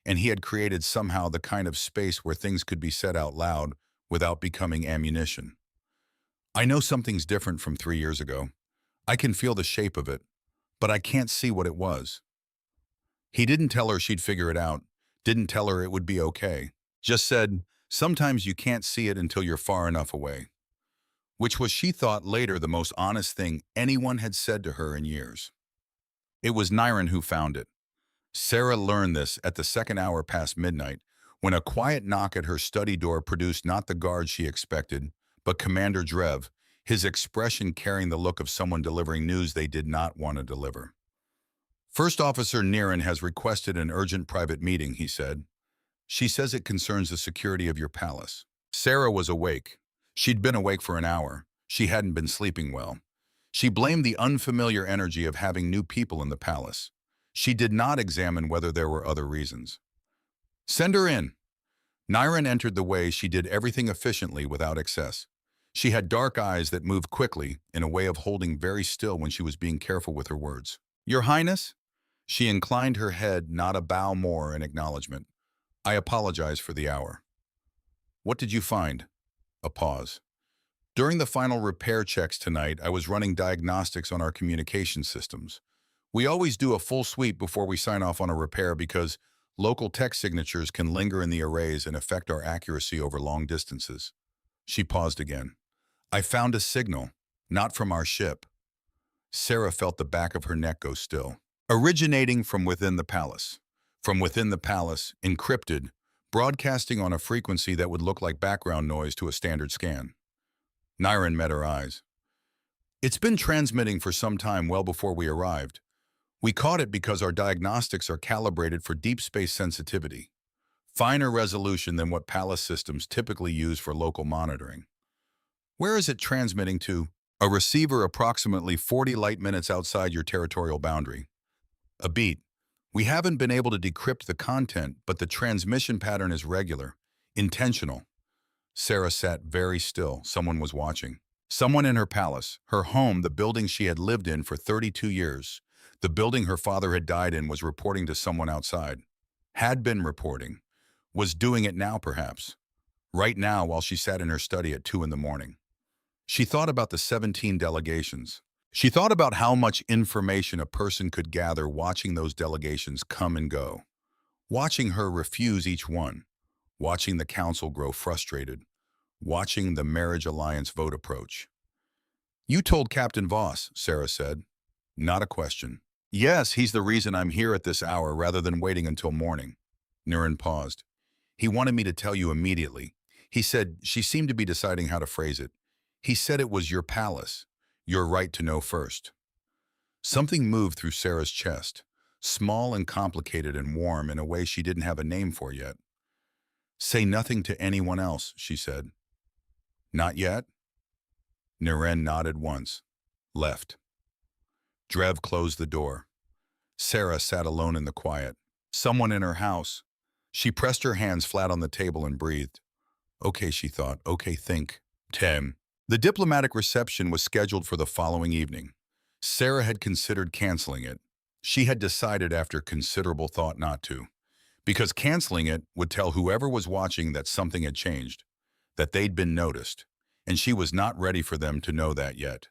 and he had created somehow the kind of space where things could be said out loud without becoming ammunition. I know something's different from 3 years ago. I can feel the shape of it, but I can't see what it was. He didn't tell her she'd figure it out, didn't tell her it would be okay, just said, sometimes you can't see it until you're far enough away. Which was, she thought later, the most honest thing anyone had said to her in years. It was Niren who found it. Sarah learned this at the second hour past midnight, when a quiet knock at her study door produced not the guard she expected, but Commander Drev, his expression carrying the look of someone delivering news they did not want to deliver. First Officer Niren has requested an urgent private meeting, he said. She says it concerns the security of your palace. Sarah was awake. She'd been awake for an hour. She hadn't been sleeping well. She blamed the unfamiliar energy of having new people in the palace. She did not examine whether there were other reasons. Send her in. Niren entered the way she did everything efficiently without excess. She had dark eyes that moved quickly, in a way of holding very still when she was being careful with her words. Your Highness? She inclined her head, not a bow more, in acknowledgement. I apologize for the hour. What did you find? A pause. During the final repair checks tonight, I was running diagnostics on our communication systems. We always do a full sweep before we sign off on a repair because local text signatures can linger in the arrays and affect our accuracy over long distances. She paused again. I found a signal, not from our ship. Sarah felt the back of her neck go still. Originating from within the palace. From within the palace, encrypted, broadcasting on a frequency that would look like background noise to a standard scan. Niren met her eyes. It's been transmitting for some time, well before we arrived. We caught it because our diagnostics are calibrated for deep space sensitivity, finer resolution than what palace systems typically use for local monitoring. Where is it transmitting to? A receiver approximately 40 light minutes outside your territorial boundary. A beat. We haven't been able to decrypt the content, but the transmission pattern is regular, intentional. Sarah sat very still. Someone was watching. Someone in her palace, her home, the building she had lived in for 32 years. The building her father had died in, was reporting to someone outside. Had been reporting. Was doing it now, perhaps. Right now, while she sat in her study at 2 in the morning. She thought about the 17 delegations. She thought about how much information a person could gather watching those delegations come and go. Watching her refuse each one. Watching the council grow frustrated. Watching the marriage alliance vote approach. You told Captain Voss, Sarah said. Not a question. Yes, he's the reason I'm here at this hour rather than waiting until morning. Niren paused. He wanted me to tell you immediately. He said, she seemed to be deciding how to phrase it. He said it was your palace, your right to know first. Something moved through Sarah's chest, small and complicated and warm in a way she didn't have a name for yet. Say nothing to anyone else, she said. Not yet? Niren nodded once, left. Drev closed the door. Sarah sat alone in the quiet. Someone in her house. She pressed her hands flat on the table and breathed. Okay, she thought. Okay, think. 10. The diplomatic reception was scheduled for the following evening. Sarah had considered canceling it. She had decided after considerable thought not to, because canceling it would tell whoever was watching that something had changed, that they'd been noticed, and she was not ready for them to know that yet.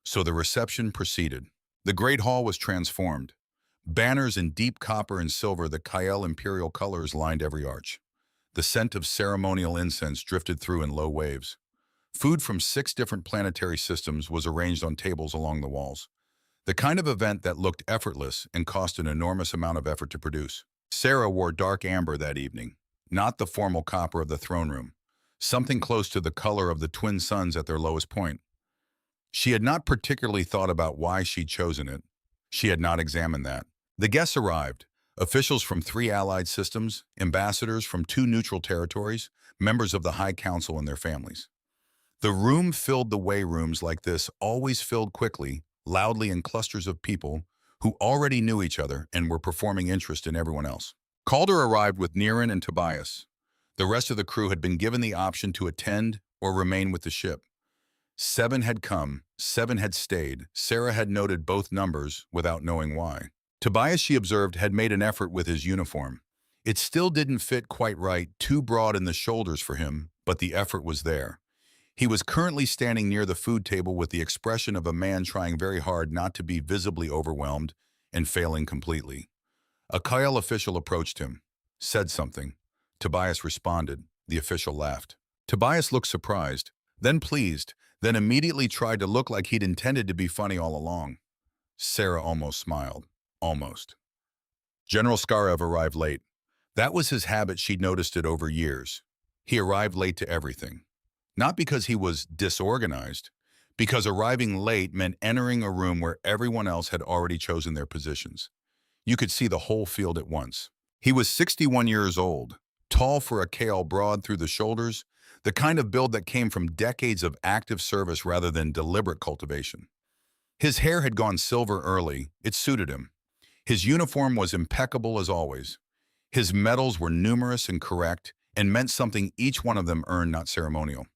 So the reception proceeded. The Great Hall was transformed. Banners in deep copper and silver, the Kyle imperial colors lined every arch. The scent of ceremonial incense drifted through in low waves. Food from 6 different planetary systems was arranged on tables along the walls. The kind of event that looked effortless and cost an enormous amount of effort to produce. Sarah wore dark amber that evening, not the formal copper of the throne room, something close to the color of the twin suns at their lowest point. She had not particularly thought about why she'd chosen it. She had not examined that. The guests arrived, officials from 3 allied systems, ambassadors from 2 neutral territories, members of the High Council and their families. The room filled the way rooms like this always filled quickly, loudly in clusters of people who already knew each other and were performing interest in everyone else. Calder arrived with Niran and Tobias. The rest of the crew had been given the option to attend or remain with the ship. 7 had come, 7 had stayed. Sarah had noted both numbers without knowing why. Tobias, she observed, had made an effort with his uniform. It still didn't fit quite right, too broad in the shoulders for him, but the effort was there. He was currently standing near the food table with the expression of a man trying very hard not to be visibly overwhelmed and failing completely. A Kyle official approached him, said something. Tobias responded. The official laughed. Tobias looked surprised, then pleased, then immediately tried to look like he'd intended to be funny all along. Sarah almost smiled. Almost. General Skarev arrived late. That was his habit. She'd noticed it over years. He arrived late to everything. Not because he was disorganized, because arriving late meant entering a room where everyone else had already chosen their positions. You could see the whole field at once. He was 61 years old, tall for a Kale, broad through the shoulders, the kind of build that came from decades of active service rather than deliberate cultivation. His hair had gone silver early. It suited him. His uniform was impeccable as always. His medals were numerous and correct and meant something, each one of them earned, not ceremonial.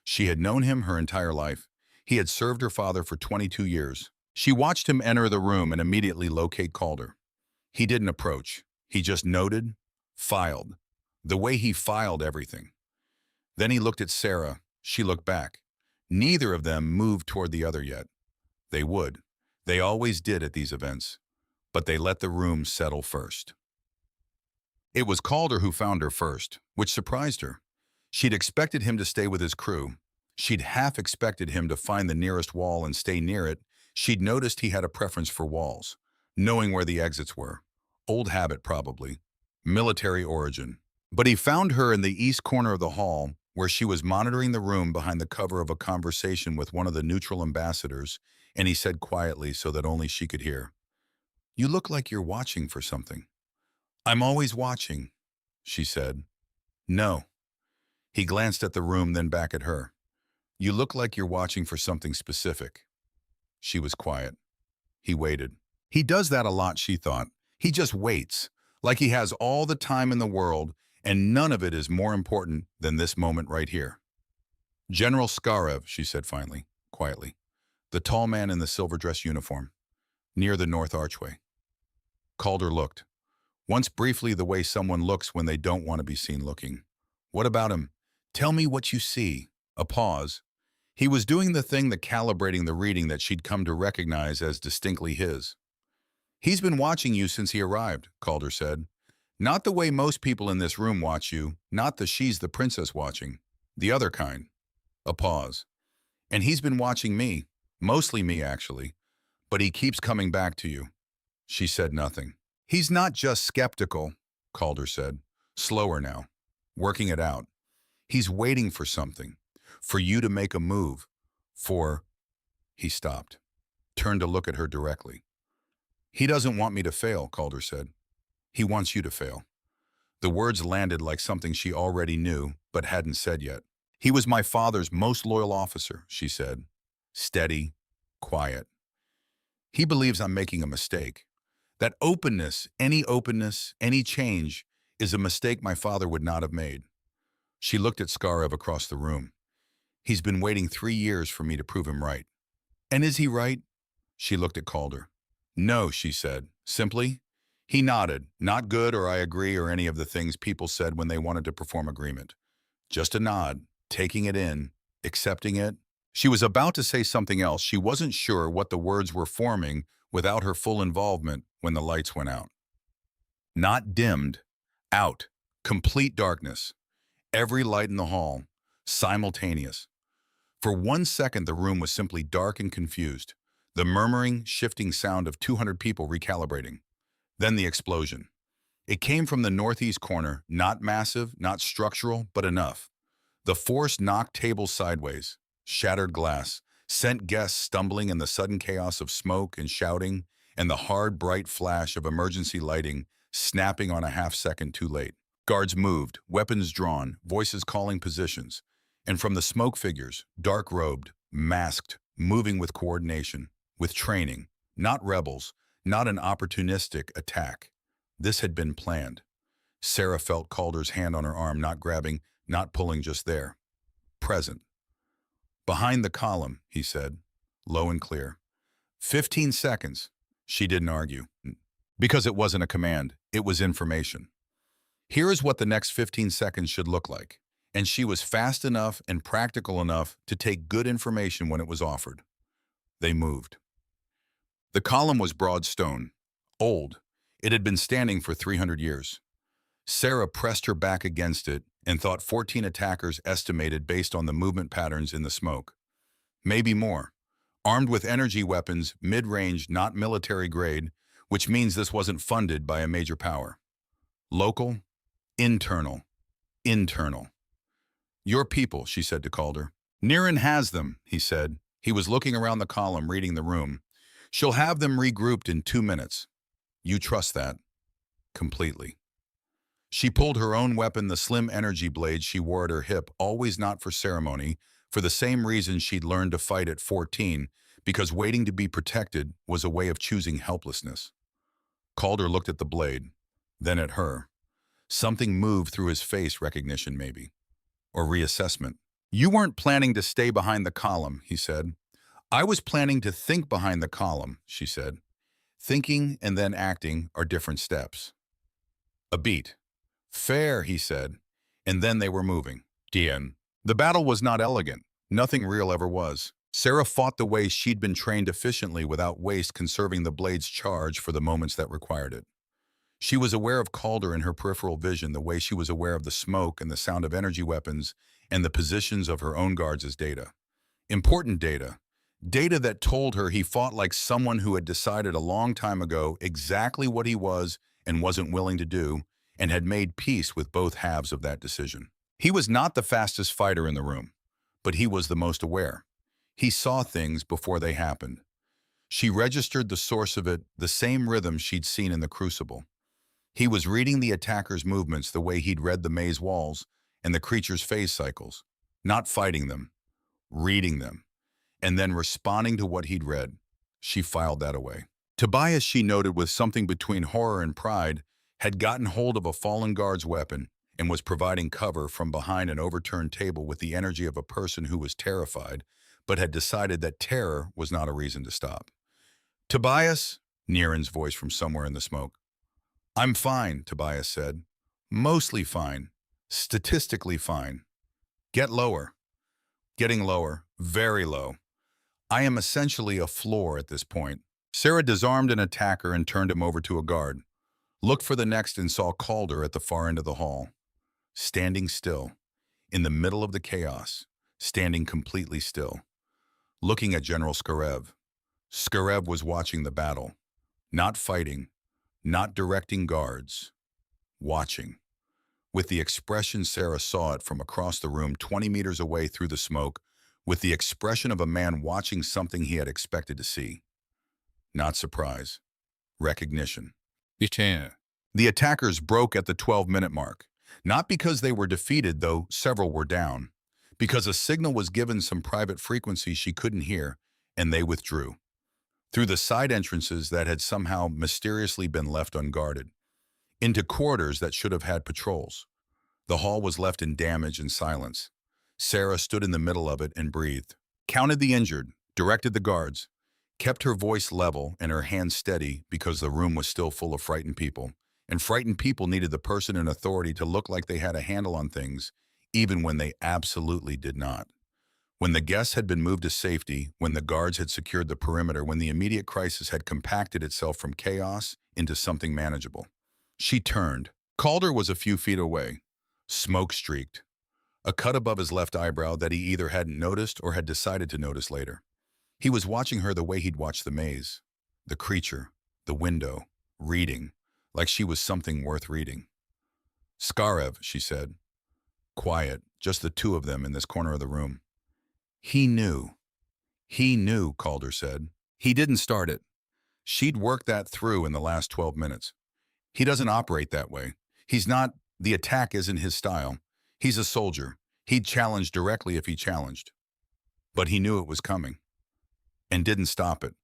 She had known him her entire life. He had served her father for 22 years. She watched him enter the room and immediately locate Calder. He didn't approach. He just noted, filed. The way he filed everything. Then he looked at Sarah. She looked back. Neither of them moved toward the other yet. They would. They always did at these events. But they let the room settle first. It was Calder who found her first, which surprised her. She'd expected him to stay with his crew. She'd half expected him to find the nearest wall and stay near it. She'd noticed he had a preference for walls, knowing where the exits were. Old habit, probably. Military origin. But he found her in the east corner of the hall, where she was monitoring the room behind the cover of a conversation with one of the neutral ambassadors, and he said quietly so that only she could hear, "You look like you're watching for something." "I'm always watching," she said. "No." He glanced at the room, then back at her. "You look like you're watching for something specific." She was quiet. He waited. He does that a lot, she thought. He just waits, like he has all the time in the world, and none of it is more important than this moment right here. "General Skarev," she said finally, quietly. The tall man in the silver dress uniform, near the north archway. Calder looked. Once briefly, the way someone looks when they don't want to be seen looking. "What about him? Tell me what you see." A pause. He was doing the thing, the calibrating the reading that she'd come to recognize as distinctly his. "He's been watching you since he arrived," Calder said. "Not the way most people in this room watch you, not the she's the princess watching. The other kind." A pause. "And he's been watching me. Mostly me, actually. But he keeps coming back to you." She said nothing. "He's not just skeptical," Calder said. Slower now. Working it out. "He's waiting for something. For you to make a move. For—" He stopped. Turned to look at her directly. "He doesn't want me to fail," Calder said. "He wants you to fail." The words landed like something she already knew, but hadn't said yet. "He was my father's most loyal officer," she said. Steady, quiet. "He believes I'm making a mistake. That openness, any change, is a mistake my father would not have made." She looked at Skarev across the room. He's been waiting 3 years for me to prove him right. And is he right? She looked at Calder. No, she said, simply. He nodded, not good or I agree or any of the things people said when they wanted to perform agreement. Just a nod, taking it in, accepting it. She was about to say something else. She wasn't sure what the words were forming without her full involvement when the lights went out. Not dimmed, out, complete darkness. Every light in the hall, simultaneous. For 1 second, the room was simply dark and confused, the murmuring, shifting sound of 200 people recalibrating. Then the explosion. It came from the northeast corner, not massive, not structural, but enough. The force knocked tables sideways, shattered glass, sent guests stumbling in the sudden chaos of smoke and shouting, and the hard, bright flash of emergency lighting snapping on a half-second too late. Guards moved, weapons drawn, voices calling positions. And from the smoke figures, dark-robed, masked, moving with coordination, with training, not rebels, not an opportunistic attack. This had been planned. Sarah felt Calder's hand on her arm, not grabbing, not pulling, just there. Present. Behind the column, he said, low and clear. 15 seconds. She didn't argue. Because it wasn't a command, it was information. Here is what the next 15 seconds should look like. And she was fast enough and practical enough to take good information when it was offered. They moved. The column was broad stone, old. It had been standing for 300 years. Sarah pressed her back against it and thought 14 attackers estimated based on the movement patterns in the smoke. Maybe more. Armed with energy weapons, mid-range, not military grade, which means this wasn't funded by a major power. Local, internal, internal. Your people, she said to Calder. Niren has them, he said. He was looking around the column, reading the room. She'll have them regrouped in 2 minutes. You trust that? Completely. She pulled her own weapon, the slim energy blade she wore at her hip, always not for ceremony, for the same reason she'd learned to fight at 14, because waiting to be protected was a way of choosing helplessness. Calder looked at the blade, then at her. Something moved through his face, recognition maybe, or reassessment. You weren't planning to stay behind the column, he said. I was planning to think behind the column, she said. Thinking and then acting are different steps. A beat. Fair, he said, and then they were moving. Dien. The battle was not elegant. Nothing real ever was. Sarah fought the way she'd been trained efficiently without waste, conserving the blade's charge for the moments that required it. She was aware of Calder in her peripheral vision the way she was aware of the smoke and the sound of energy weapons and the positions of her own guards as data. Important data. Data that told her he fought like someone who had decided a long time ago exactly what he was and wasn't willing to do, and had made peace with both halves of that decision. He was not the fastest fighter in the room, but he was the most aware. He saw things before they happened. She registered the source of it, the same rhythm she'd seen in the Crucible. He was reading the attacker's movements the way he'd read the maze walls and the creature's phase cycles, not fighting them, reading them, and then responding to what he'd read. She filed that away. Tobias, she noted with something between horror and pride, had gotten hold of a fallen guard's weapon and was providing cover from behind an overturned table with the energy of a person who was terrified, but had decided that terror was not a reason to stop. Tobias, Niren's voice from somewhere in the smoke. I'm fine, Tobias said. Mostly fine. Statistically fine. Get lower. Getting lower. Very low. I am essentially a floor at this point. Sarah disarmed an attacker and turned him over to a guard. Looked for the next and saw Calder at the far end of the hall. Standing still. In the middle of the chaos. Standing completely still. Looking at General Skarev. Skarev was watching the battle. Not fighting. Not directing guards. Watching. With the expression Sarah saw it from across the room 20 meters away through the smoke, with the expression of a man watching something he had expected to see. Not surprise. Recognition. The attackers broke at the 12-minute mark, not because they were defeated, though several were down, because a signal was given some private frequency she couldn't hear, and they withdrew. Through the side entrances that had somehow mysteriously been left unguarded, into corridors that should have had patrols. The hall was left in damage and silence. Sarah stood in the middle of it and breathed, counted the injured, directed the guards, kept her voice level and her hands steady because the room was still full of frightened people. And frightened people needed the person in authority to look like they had a handle on things, even when they absolutely did not. When the guests had been moved to safety, when the guards had secured the perimeter, when the immediate crisis had compacted itself from chaos into something manageable, she turned. Calder was a few feet away, smoke-streaked, a cut above his left eyebrow that he either hadn't noticed or had decided to notice later. He was watching her the way he'd watched the maze, the creature, the window, reading, like she was something worth reading. "Skarev," she said. Quiet, just the two of them in this corner of the room. He knew. He knew, Calder said. He didn't start it. She'd worked that through in the last 12 minutes. He doesn't operate that way. He's not, the attack isn't his style. He's a soldier. He'd challenge directly if he challenged. But he knew it was coming. And didn't stop it.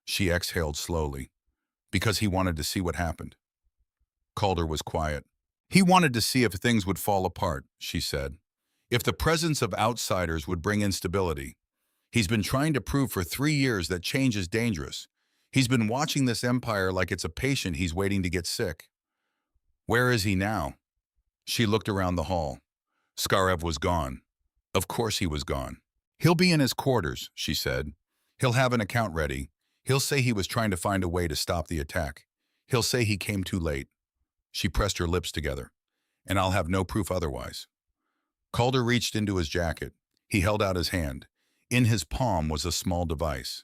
She exhaled slowly, because he wanted to see what happened. Calder was quiet. He wanted to see if things would fall apart, she said. If the presence of outsiders would bring instability. He's been trying to prove for 3 years that change is dangerous. He's been watching this empire like it's a patient he's waiting to get sick. Where is he now? She looked around the hall. Skarev was gone. Of course he was gone. He'll be in his quarters, she said. He'll have an account ready. He'll say he was trying to find a way to stop the attack. He'll say he came too late. She pressed her lips together. And I'll have no proof otherwise. Calder reached into his jacket. He held out his hand. In his palm was a small device.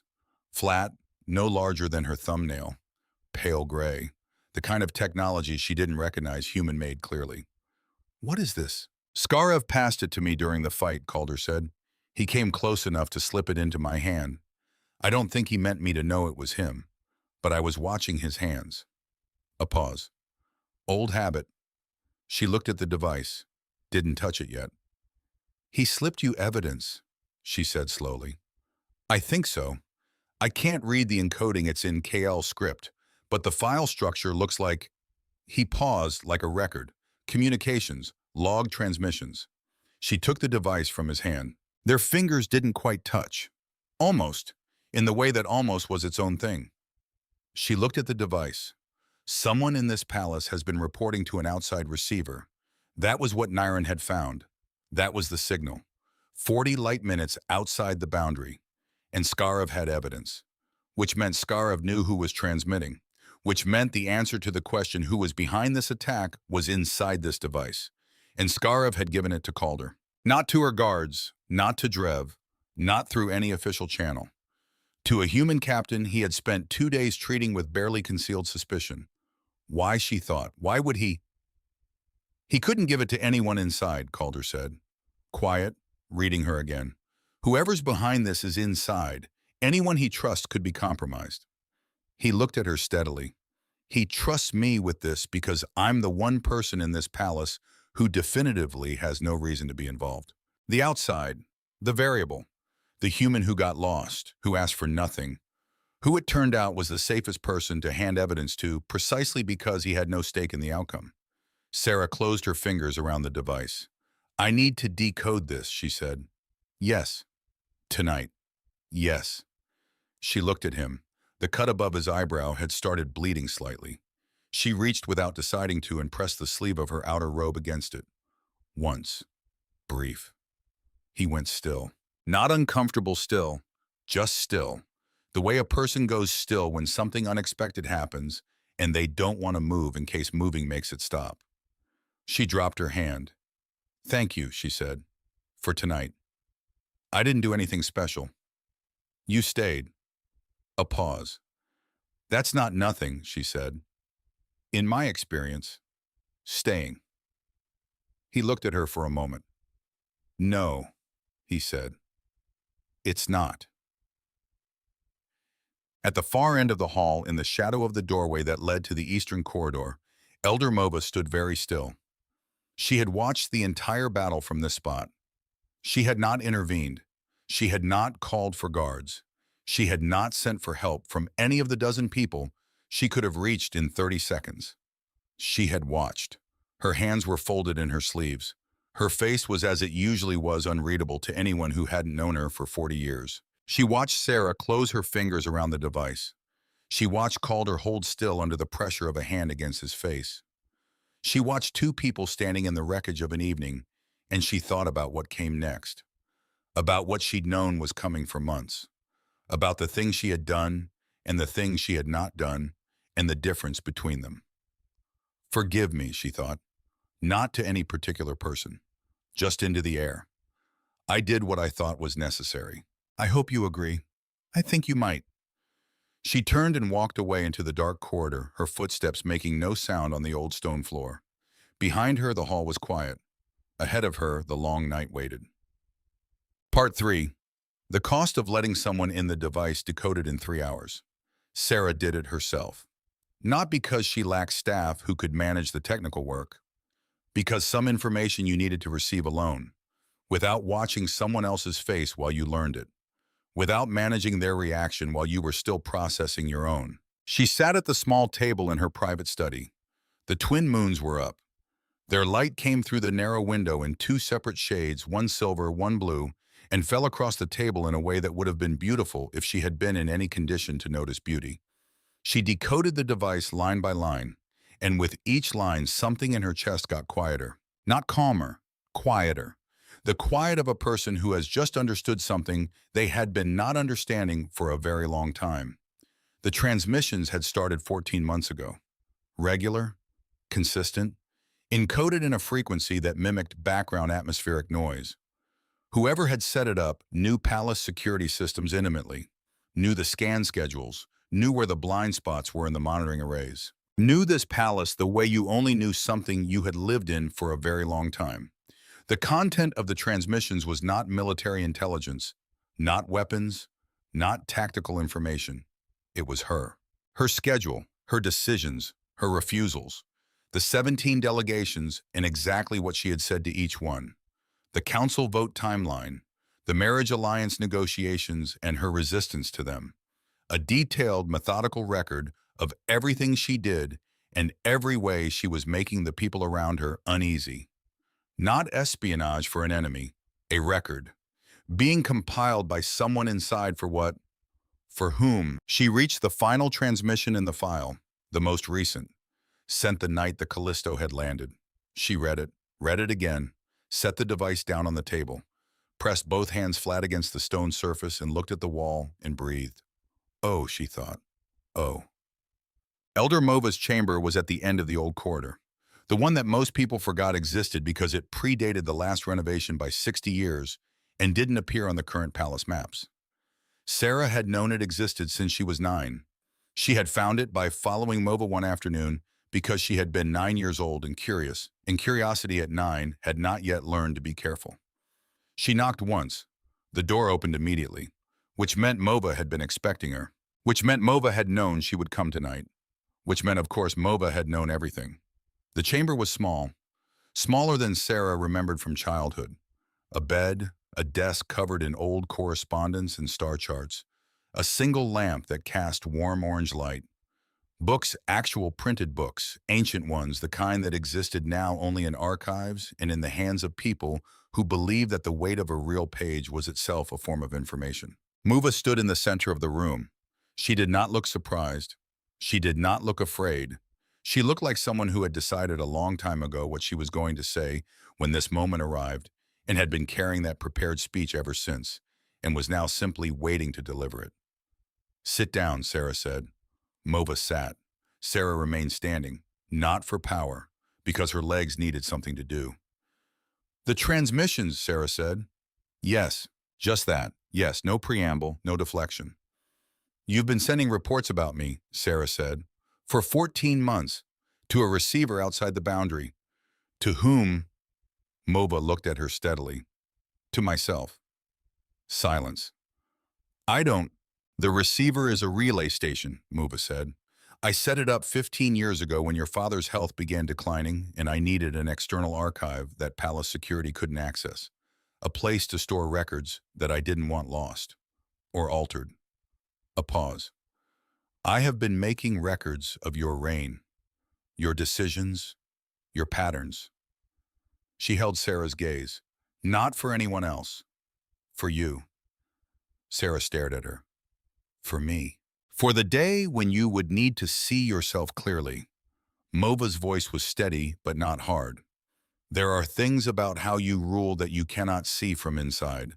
Flat, no larger than her thumbnail. Pale gray. The kind of technology she didn't recognize human-made clearly. What is this? Skarev passed it to me during the fight, Calder said. He came close enough to slip it into my hand. I don't think he meant me to know it was him, but I was watching his hands. A pause. Old habit. She looked at the device. Didn't touch it yet. He slipped you evidence, she said slowly. I think so. I can't read the encoding, it's in KL script, but the file structure looks like... He paused like a record. Communications, log transmissions. She took the device from his hand. Their fingers didn't quite touch. Almost, in the way that almost was its own thing. She looked at the device. Someone in this palace has been reporting to an outside receiver. That was what Niren had found. That was the signal. 40 light minutes outside the boundary. And Skarev had evidence. Which meant Skarev knew who was transmitting. Which meant the answer to the question who was behind this attack was inside this device. And Skarev had given it to Calder. Not to her guards, not to Drev, not through any official channel. To a human captain he had spent 2 days treating with barely concealed suspicion. Why, she thought, why would he? He couldn't give it to anyone inside, Calder said. Quiet, reading her again. Whoever's behind this is inside. Anyone he trusts could be compromised. He looked at her steadily. He trusts me with this because I'm the one person in this palace who definitively has no reason to be involved. The outside, the variable, the human who got lost, who asked for nothing, who it turned out was the safest person to hand evidence to precisely because he had no stake in the outcome. Sarah closed her fingers around the device. I need to decode this, she said. Yes. Tonight. Yes. She looked at him. The cut above his eyebrow had started bleeding slightly. She reached without deciding to and pressed the sleeve of her outer robe against it. Once. Brief. He went still. Not uncomfortable still, just still. The way a person goes still when something unexpected happens and they don't want to move in case moving makes it stop. She dropped her hand. Thank you, she said, for tonight. I didn't do anything special. You stayed. A pause. That's not nothing, she said. In my experience, staying. He looked at her for a moment. No, he said. It's not. At the far end of the hall, in the shadow of the doorway that led to the eastern corridor, Elder Mova stood very still. She had watched the entire battle from this spot. She had not intervened. She had not called for guards. She had not sent for help from any of the dozen people she could have reached in 30 seconds. She had watched. Her hands were folded in her sleeves. Her face was as it usually was, unreadable to anyone who hadn't known her for 40 years. She watched Sarah close her fingers around the device. She watched Calder hold still under the pressure of a hand against his face. She watched two people standing in the wreckage of an evening, and she thought about what came next, about what she'd known was coming for months, about the things she had done and the things she had not done, and the difference between them. Forgive me, she thought, not to any particular person, just into the air. I did what I thought was necessary. I hope you agree. I think you might. She turned and walked away into the dark corridor, her footsteps making no sound on the old stone floor. Behind her, the hall was quiet. Ahead of her, the long night waited. Part 3. The cost of letting someone in the device decoded in 3 hours. Sarah did it herself. Not because she lacked staff who could manage the technical work, because some information you needed to receive alone, without watching someone else's face while you learned it, without managing their reaction while you were still processing your own. She sat at the small table in her private study. The twin moons were up. Their light came through the narrow window in two separate shades, one silver, one blue, and fell across the table in a way that would have been beautiful if she had been in any condition to notice beauty. She decoded the device line by line, and with each line something in her chest got quieter. Not calmer, quieter. The quiet of a person who has just understood something they had been not understanding for a very long time. The transmissions had started 14 months ago. Regular, consistent, encoded in a frequency that mimicked background atmospheric noise. Whoever had set it up knew Palace security systems intimately, knew the scan schedules, knew where the blind spots were in the monitoring arrays. Knew this palace the way you only knew something you had lived in for a very long time. The content of the transmissions was not military intelligence, not weapons, not tactical information. It was her. Her schedule, her decisions, her refusals, the 17 delegations and exactly what she had said to each one, the council vote timeline, the marriage alliance negotiations and her resistance to them, a detailed, methodical record of everything she did and every way she was making the people around her uneasy. Not espionage for an enemy, a record, being compiled by someone inside for what, for whom. She reached the final transmission in the file, the most recent, sent the night the Callisto had landed. She read it again, set the device down on the table, pressed both hands flat against the stone surface and looked at the wall and breathed. Oh, she thought. Oh. Elder Mova's chamber was at the end of the old corridor, the one that most people forgot existed because it predated the last renovation by 60 years and didn't appear on the current palace maps. Sarah had known it existed since she was 9. She had found it by following Mova one afternoon because she had been 9 years old and curious, and curiosity at 9 had not yet learned to be careful. She knocked once. The door opened immediately, which meant Mova had been expecting her, which meant Mova had known she would come tonight, which meant, of course, Mova had known everything. The chamber was small, smaller than Sarah remembered from childhood. A bed, a desk covered in old correspondence and star charts, a single lamp that cast warm orange light. Books, actual printed books, ancient ones, the kind that existed now only in archives and in the hands of people who believed that the weight of a real page was itself a form of information. Mova stood in the center of the room. She did not look surprised. She did not look afraid. She looked like someone who had decided a long time ago what she was going to say when this moment arrived and had been carrying that prepared speech ever since and was now simply waiting to deliver it. Sit down, Sarah said. Mova sat. Sarah remained standing, not for power, because her legs needed something to do. The transmissions, Sarah said. Yes, just that. Yes, no preamble, no deflection. You've been sending reports about me, Sarah said, for 14 months, to a receiver outside the boundary. To whom? Mova looked at her steadily. To myself. Silence. I don't. The receiver is a relay station, Mova said. I set it up 15 years ago when your father's health began declining and I needed an external archive that Palace security couldn't access. A place to store records that I didn't want lost. Or altered. A pause. I have been making records of your reign, your decisions, Your patterns. She held Sarah's gaze. Not for anyone else. For you. Sarah stared at her. For me. For the day when you would need to see yourself clearly. Mova's voice was steady, but not hard. There are things about how you rule that you cannot see from inside.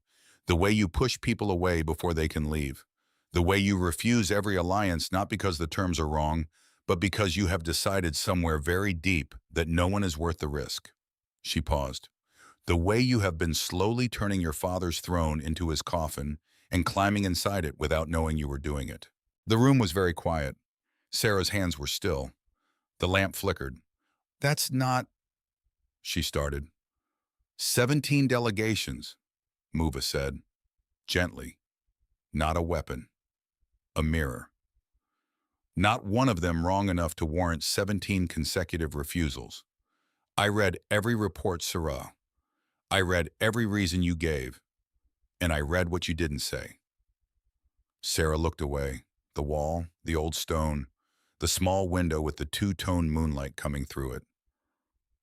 The way you push people away before they can leave. The way you refuse every alliance not because the terms are wrong, but because you have decided somewhere very deep that no one is worth the risk. She paused. The way you have been slowly turning your father's throne into his coffin and climbing inside it without knowing you were doing it. The room was very quiet. Sarah's hands were still. The lamp flickered. That's not, she started. 17 delegations, Mova said, gently. Not a weapon. A mirror. Not one of them wrong enough to warrant 17 consecutive refusals. I read every report, Sarah. I read every reason you gave, and I read what you didn't say. Sarah looked away. The wall, the old stone, the small window with the two-tone moonlight coming through it.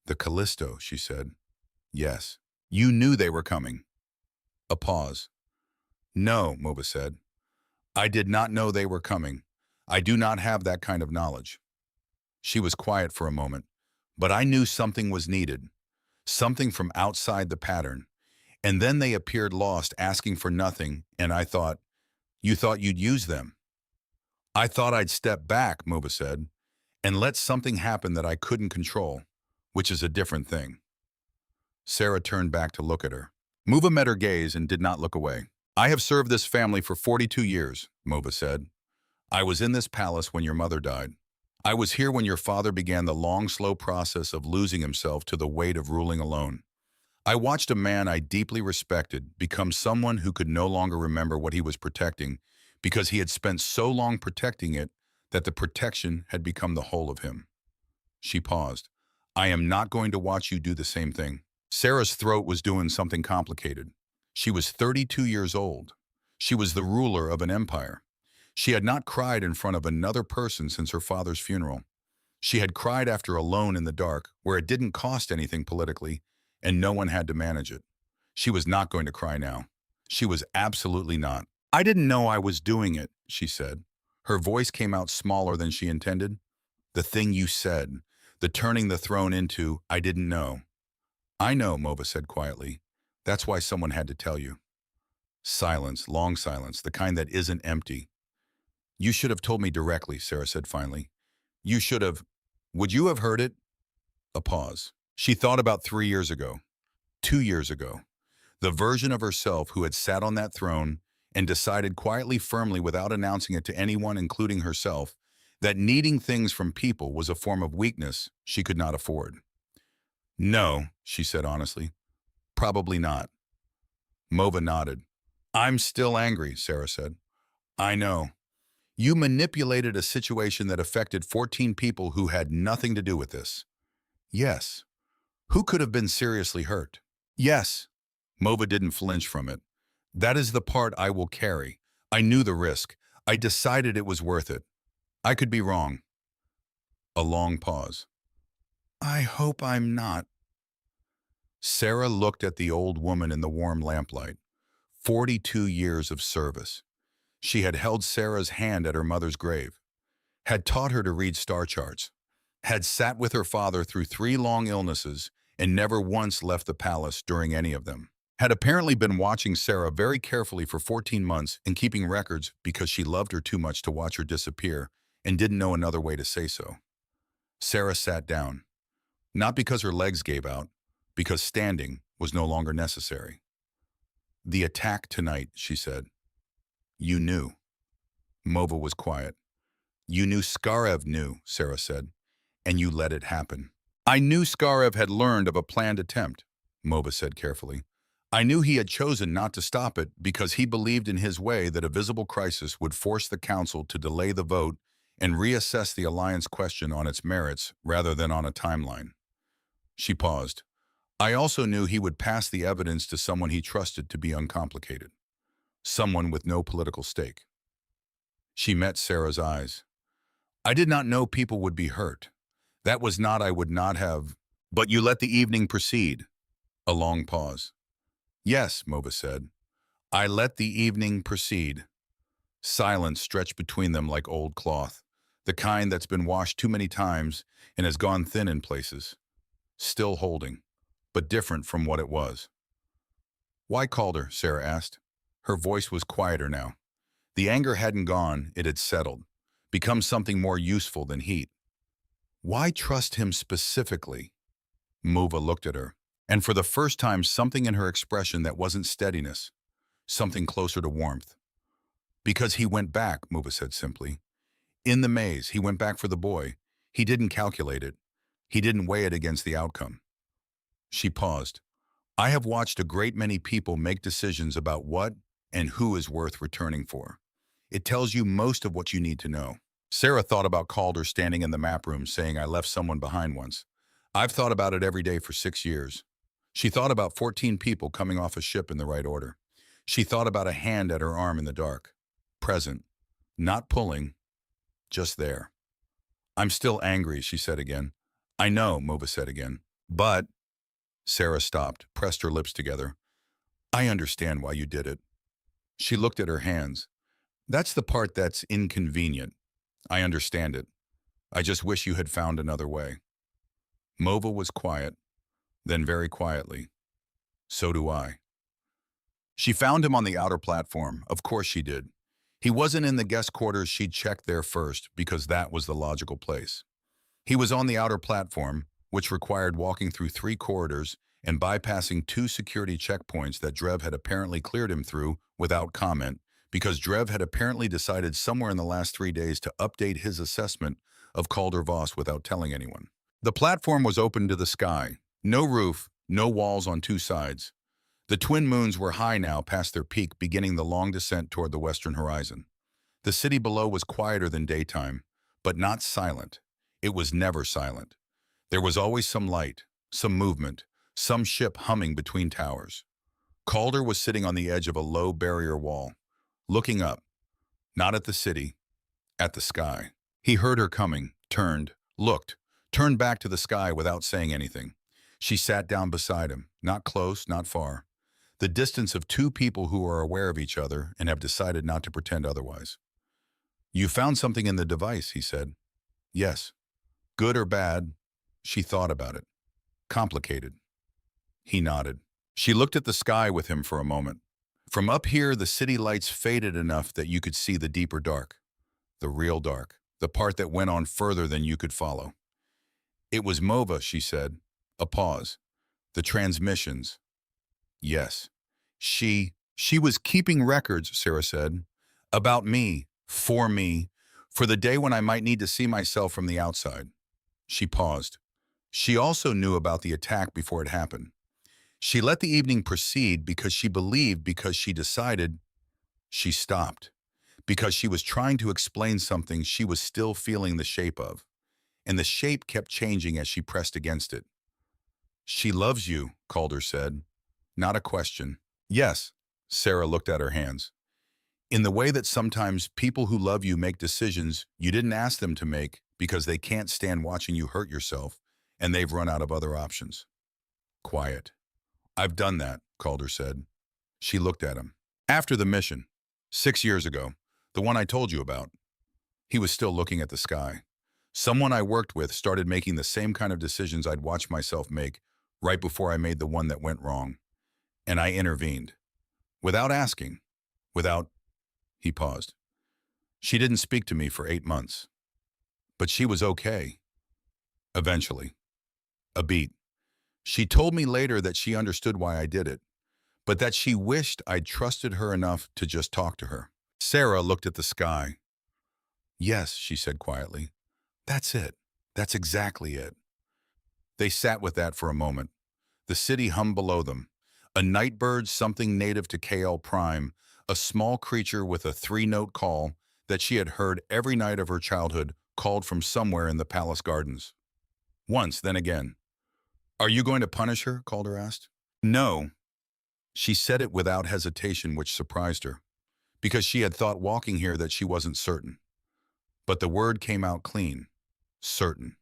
The Callisto, she said. Yes. You knew they were coming. A pause. No, Mova said. I did not know they were coming. I do not have that kind of knowledge. She was quiet for a moment, but I knew something was needed, something from outside the pattern. And then they appeared lost, asking for nothing, and I thought, you thought you'd use them. I thought I'd step back, Mova said, and let something happen that I couldn't control, which is a different thing. Sarah turned back to look at her. Mova met her gaze and did not look away. I have served this family for 42 years, Mova said. I was in this palace when your mother died. I was here when your father began the long, slow process of losing himself to the weight of ruling alone. I watched a man I deeply respected become someone who could no longer remember what he was protecting because he had spent so long protecting it that the protection had become the whole of him. She paused. I am not going to watch you do the same thing. Sarah's throat was doing something complicated. She was 32 years old. She was the ruler of an empire. She had not cried in front of another person since her father's funeral. She had cried after Alone in the Dark, where it didn't cost anything politically, and no one had to manage it. She was not going to cry now. She was absolutely not. I didn't know I was doing it, she said. Her voice came out smaller than she intended. The thing you said, the turning the throne into, I didn't know. I know, Mova said quietly. That's why someone had to tell you. Silence, long silence, the kind that isn't empty. You should have told me directly, Sarah said finally. You should have. Would you have heard it? A pause. She thought about 3 years ago, 2 years ago, the version of herself who had sat on that throne and decided quietly, firmly, without announcing it to anyone, including herself, that needing things from people was a form of weakness she could not afford. No, she said honestly. Probably not. Mova nodded. I'm still angry, Sarah said. I know. You manipulated a situation that affected 14 people who had nothing to do with this. Yes. Who could have been seriously hurt? Yes. Mova didn't flinch from it. That is the part I will carry. I knew the risk. I decided it was worth it. I could be wrong. A long pause. I hope I'm not. Sarah looked at the old woman in the warm lamplight. 42 years of service. She had held Sarah's hand at her mother's grave, had taught her to read star charts, had sat with her father through 3 long illnesses and never once left the palace during any of them, had apparently been watching Sarah very carefully for 14 months and keeping records because she loved her too much to watch her disappear and didn't know another way to say so. Sarah sat down, not because her legs gave out, because standing was no longer necessary. The attack tonight, she said. You knew. Mova was quiet. You knew Skarev knew, Sarah said, and you let it happen. I knew Skarev had learned of a planned attempt, Mova said carefully. I knew he had chosen not to stop it because he believed in his way that a visible crisis would force the council to delay the vote and reassess the alliance question on its merits rather than on a timeline. She paused. I also knew he would pass the evidence to someone he trusted to be uncomplicated. Someone with no political stake. She met Sarah's eyes. I did not know people would be hurt. That was not I would not have. But you let the evening proceed. A long pause. Yes, Mova said. I let the evening proceed. Silence stretched between them like old cloth, the kind that's been washed too many times and has gone thin in places. Still holding, but different from what it was. Why Calder? Sarah asked. Her voice was quieter now. The anger hadn't gone, it had settled, become something more useful than heat. Why trust him specifically? Mova looked at her, and for the first time something in her expression that wasn't steadiness, something closer to warmth. Because he went back, Mova said simply. In the maze, he went back for the boy. He didn't calculate it. He didn't weigh it against the outcome. She paused. I have watched a great many people make decisions about what and who is worth returning for. It tells you most of what you need to know. Sarah thought about Calder standing in the map room saying, I left someone behind once. I've thought about it every day for 6 years. She thought about 14 people coming off a ship in the right order. She thought about a hand at her arm in the dark. Present. Not pulling. Just there. I'm still angry, she said again. I know, Mova said again. But, Sarah stopped, pressed her lips together. I understand why you did it. She looked at her hands. That's the part that's inconvenient. I understand it. I just wish you had found another way. Mova was quiet, then very quietly. So do I. She found him on the outer platform. Of course she did. He wasn't in the guest quarters. She'd checked there first because that was the logical place. He was on the outer platform, which required walking through 3 corridors and bypassing 2 security checkpoints that Drev had apparently cleared him through without comment, because Drev had apparently decided somewhere in the last 3 days to update his assessment of Calder Voss without telling anyone. The platform was open to the sky. No roof, no walls on 2 sides. The twin moons were high now past their peak, beginning the long descent toward the western horizon. The city below was quieter than daytime, but not silent. It was never silent. There was always some light, some movement, some ship humming between towers. Calder was sitting on the edge of a low barrier wall, looking up, not at the city, at the sky. He heard her coming, turned, looked, turned back to the sky without saying anything. She sat down beside him, not close, not far. The distance of 2 people who are aware of each other and have decided not to pretend otherwise. You found something in the device, he said. Yes. Good or bad? She thought about it. Complicated. He nodded. She looked at the sky with him for a moment. From up here, the city lights faded enough that you could see the deeper dark. The real dark. The part that went on further than you could follow. It was Mova, she said. A pause. The transmissions. Yes. She was keeping records, Sarah said. About me, for the day when I might need to see myself from the outside. She paused. She also knew about the attack before it happened. She let the evening proceed because she believed, because she decided. She stopped. Because she was trying to explain something she was still feeling the shape of. And the shape kept changing as she pressed against it. She loves you, Calder said. Not a question. Yes, Sarah looked at her hands. In the way that sometimes people who love you make decisions you didn't ask them to make because they can't stand watching you hurt yourself and they've run out of other options. Quiet. I've done that, Calder said. She looked at him. After the mission, 6 years ago, the one I told you about. He was still looking at the sky. Someone I worked with started making the same kind of decisions I'd watched myself make right before I made the one that went wrong. And I intervened. Without asking. Without... He paused. She didn't speak to me for 8 months. But she was okay. Eventually. A beat. She told me later that she understood why I did it, but that she wished I'd trusted her enough to just talk to her. Sarah looked at the sky. Yes, she said quietly. That's it. That's exactly it. They sat with that for a moment. The city hummed below them. A night bird, something native to KL Prime, a small creature with a 3-note call that she had heard every night of her childhood, called from somewhere in the palace gardens. Once, then again. Are you going to punish her? Calder asked. No. She said it without hesitation, which surprised her, because she had thought walking here that she wasn't certain. But the word came out clean. Certain.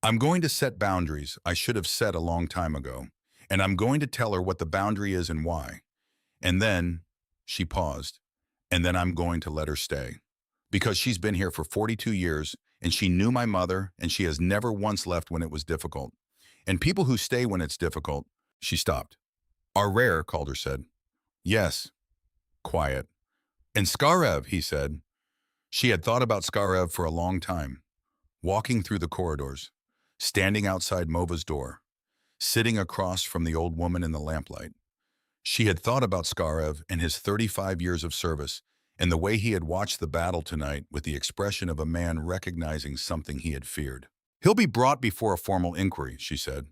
I'm going to set boundaries I should have set a long time ago, and I'm going to tell her what the boundary is and why. And then she paused, and then I'm going to let her stay. Because she's been here for 42 years, and she knew my mother, and she has never once left when it was difficult. And people who stay when it's difficult, she stopped. Are rare, Calder said. Yes, quiet. And Skarev, he said. She had thought about Skarev for a long time, walking through the corridors, standing outside Mova's door, sitting across from the old woman in the lamplight. She had thought about Skarev and his 35 years of service, and the way he had watched the battle tonight with the expression of a man recognizing something he had feared. He'll be brought before a formal inquiry, she said.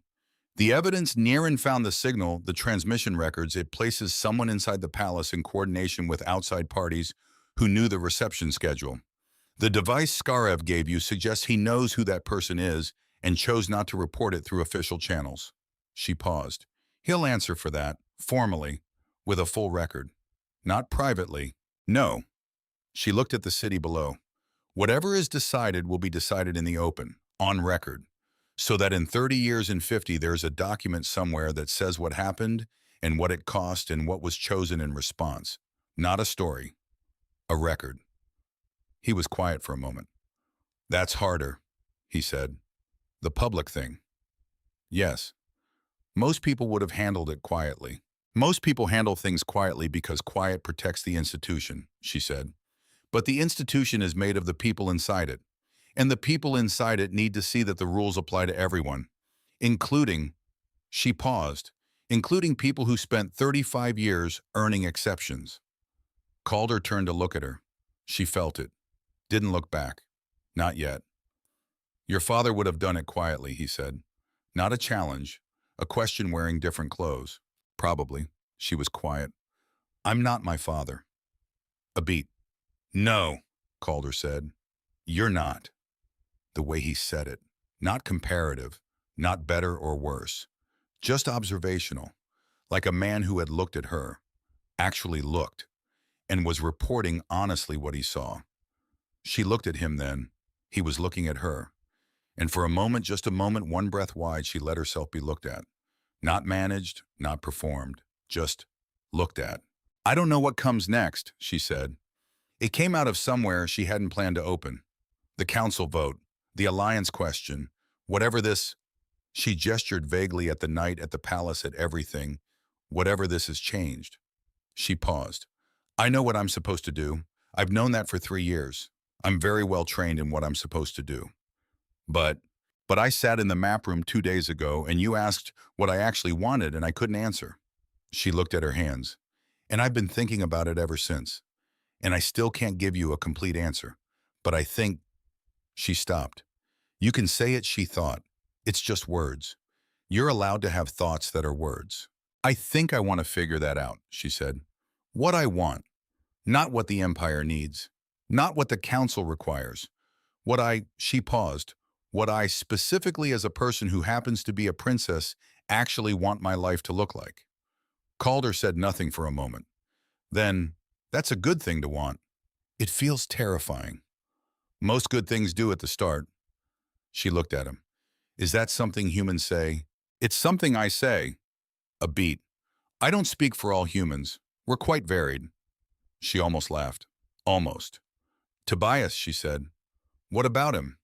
The evidence Niren found the signal, the transmission records, it places someone inside the palace in coordination with outside parties who knew the reception schedule. The device Skarev gave you suggests he knows who that person is and chose not to report it through official channels. She paused. He'll answer for that, formally, with a full record. Not privately. No. She looked at the city below. Whatever is decided will be decided in the open, on record, so that in 30 years and 50 there's a document somewhere that says what happened and what it cost and what was chosen in response. Not a story. A record. He was quiet for a moment. That's harder, he said. The public thing. Yes. Most people would have handled it quietly. Most people handle things quietly because quiet protects the institution, she said. But the institution is made of the people inside it. And the people inside it need to see that the rules apply to everyone, including, she paused, including people who spent 35 years earning exceptions. Calder turned to look at her. She felt it. Didn't look back. Not yet. Your father would have done it quietly, he said. Not a challenge, a question wearing different clothes. Probably. She was quiet. I'm not my father. A beat. No, Calder said. You're not. The way he said it. Not comparative, not better or worse. Just observational, like a man who had looked at her, actually looked, and was reporting honestly what he saw. She looked at him then. He was looking at her. And for a moment, just a moment, one breath wide, she let herself be looked at. Not managed, not performed, just looked at. I don't know what comes next, she said. It came out of somewhere she hadn't planned to open. The council vote, the alliance question, whatever this, she gestured vaguely at the night at the palace, at everything, whatever this has changed. She paused. I know what I'm supposed to do. I've known that for 3 years. I'm very well trained in what I'm supposed to do. But I sat in the map room 2 days ago and you asked what I actually wanted and I couldn't answer. She looked at her hands. And I've been thinking about it ever since. And I still can't give you a complete answer. But I think, she stopped. You can say it, she thought. It's just words. You're allowed to have thoughts that are words. I think I want to figure that out, she said. What I want. Not what the Empire needs. Not what the Council requires. She paused. What I, specifically as a person who happens to be a princess, actually want my life to look like. Calder said nothing for a moment. Then, that's a good thing to want. It feels terrifying. Most good things do at the start. She looked at him. Is that something humans say? It's something I say. A beat. I don't speak for all humans. We're quite varied. She almost laughed. Almost. Tobias, she said. What about him?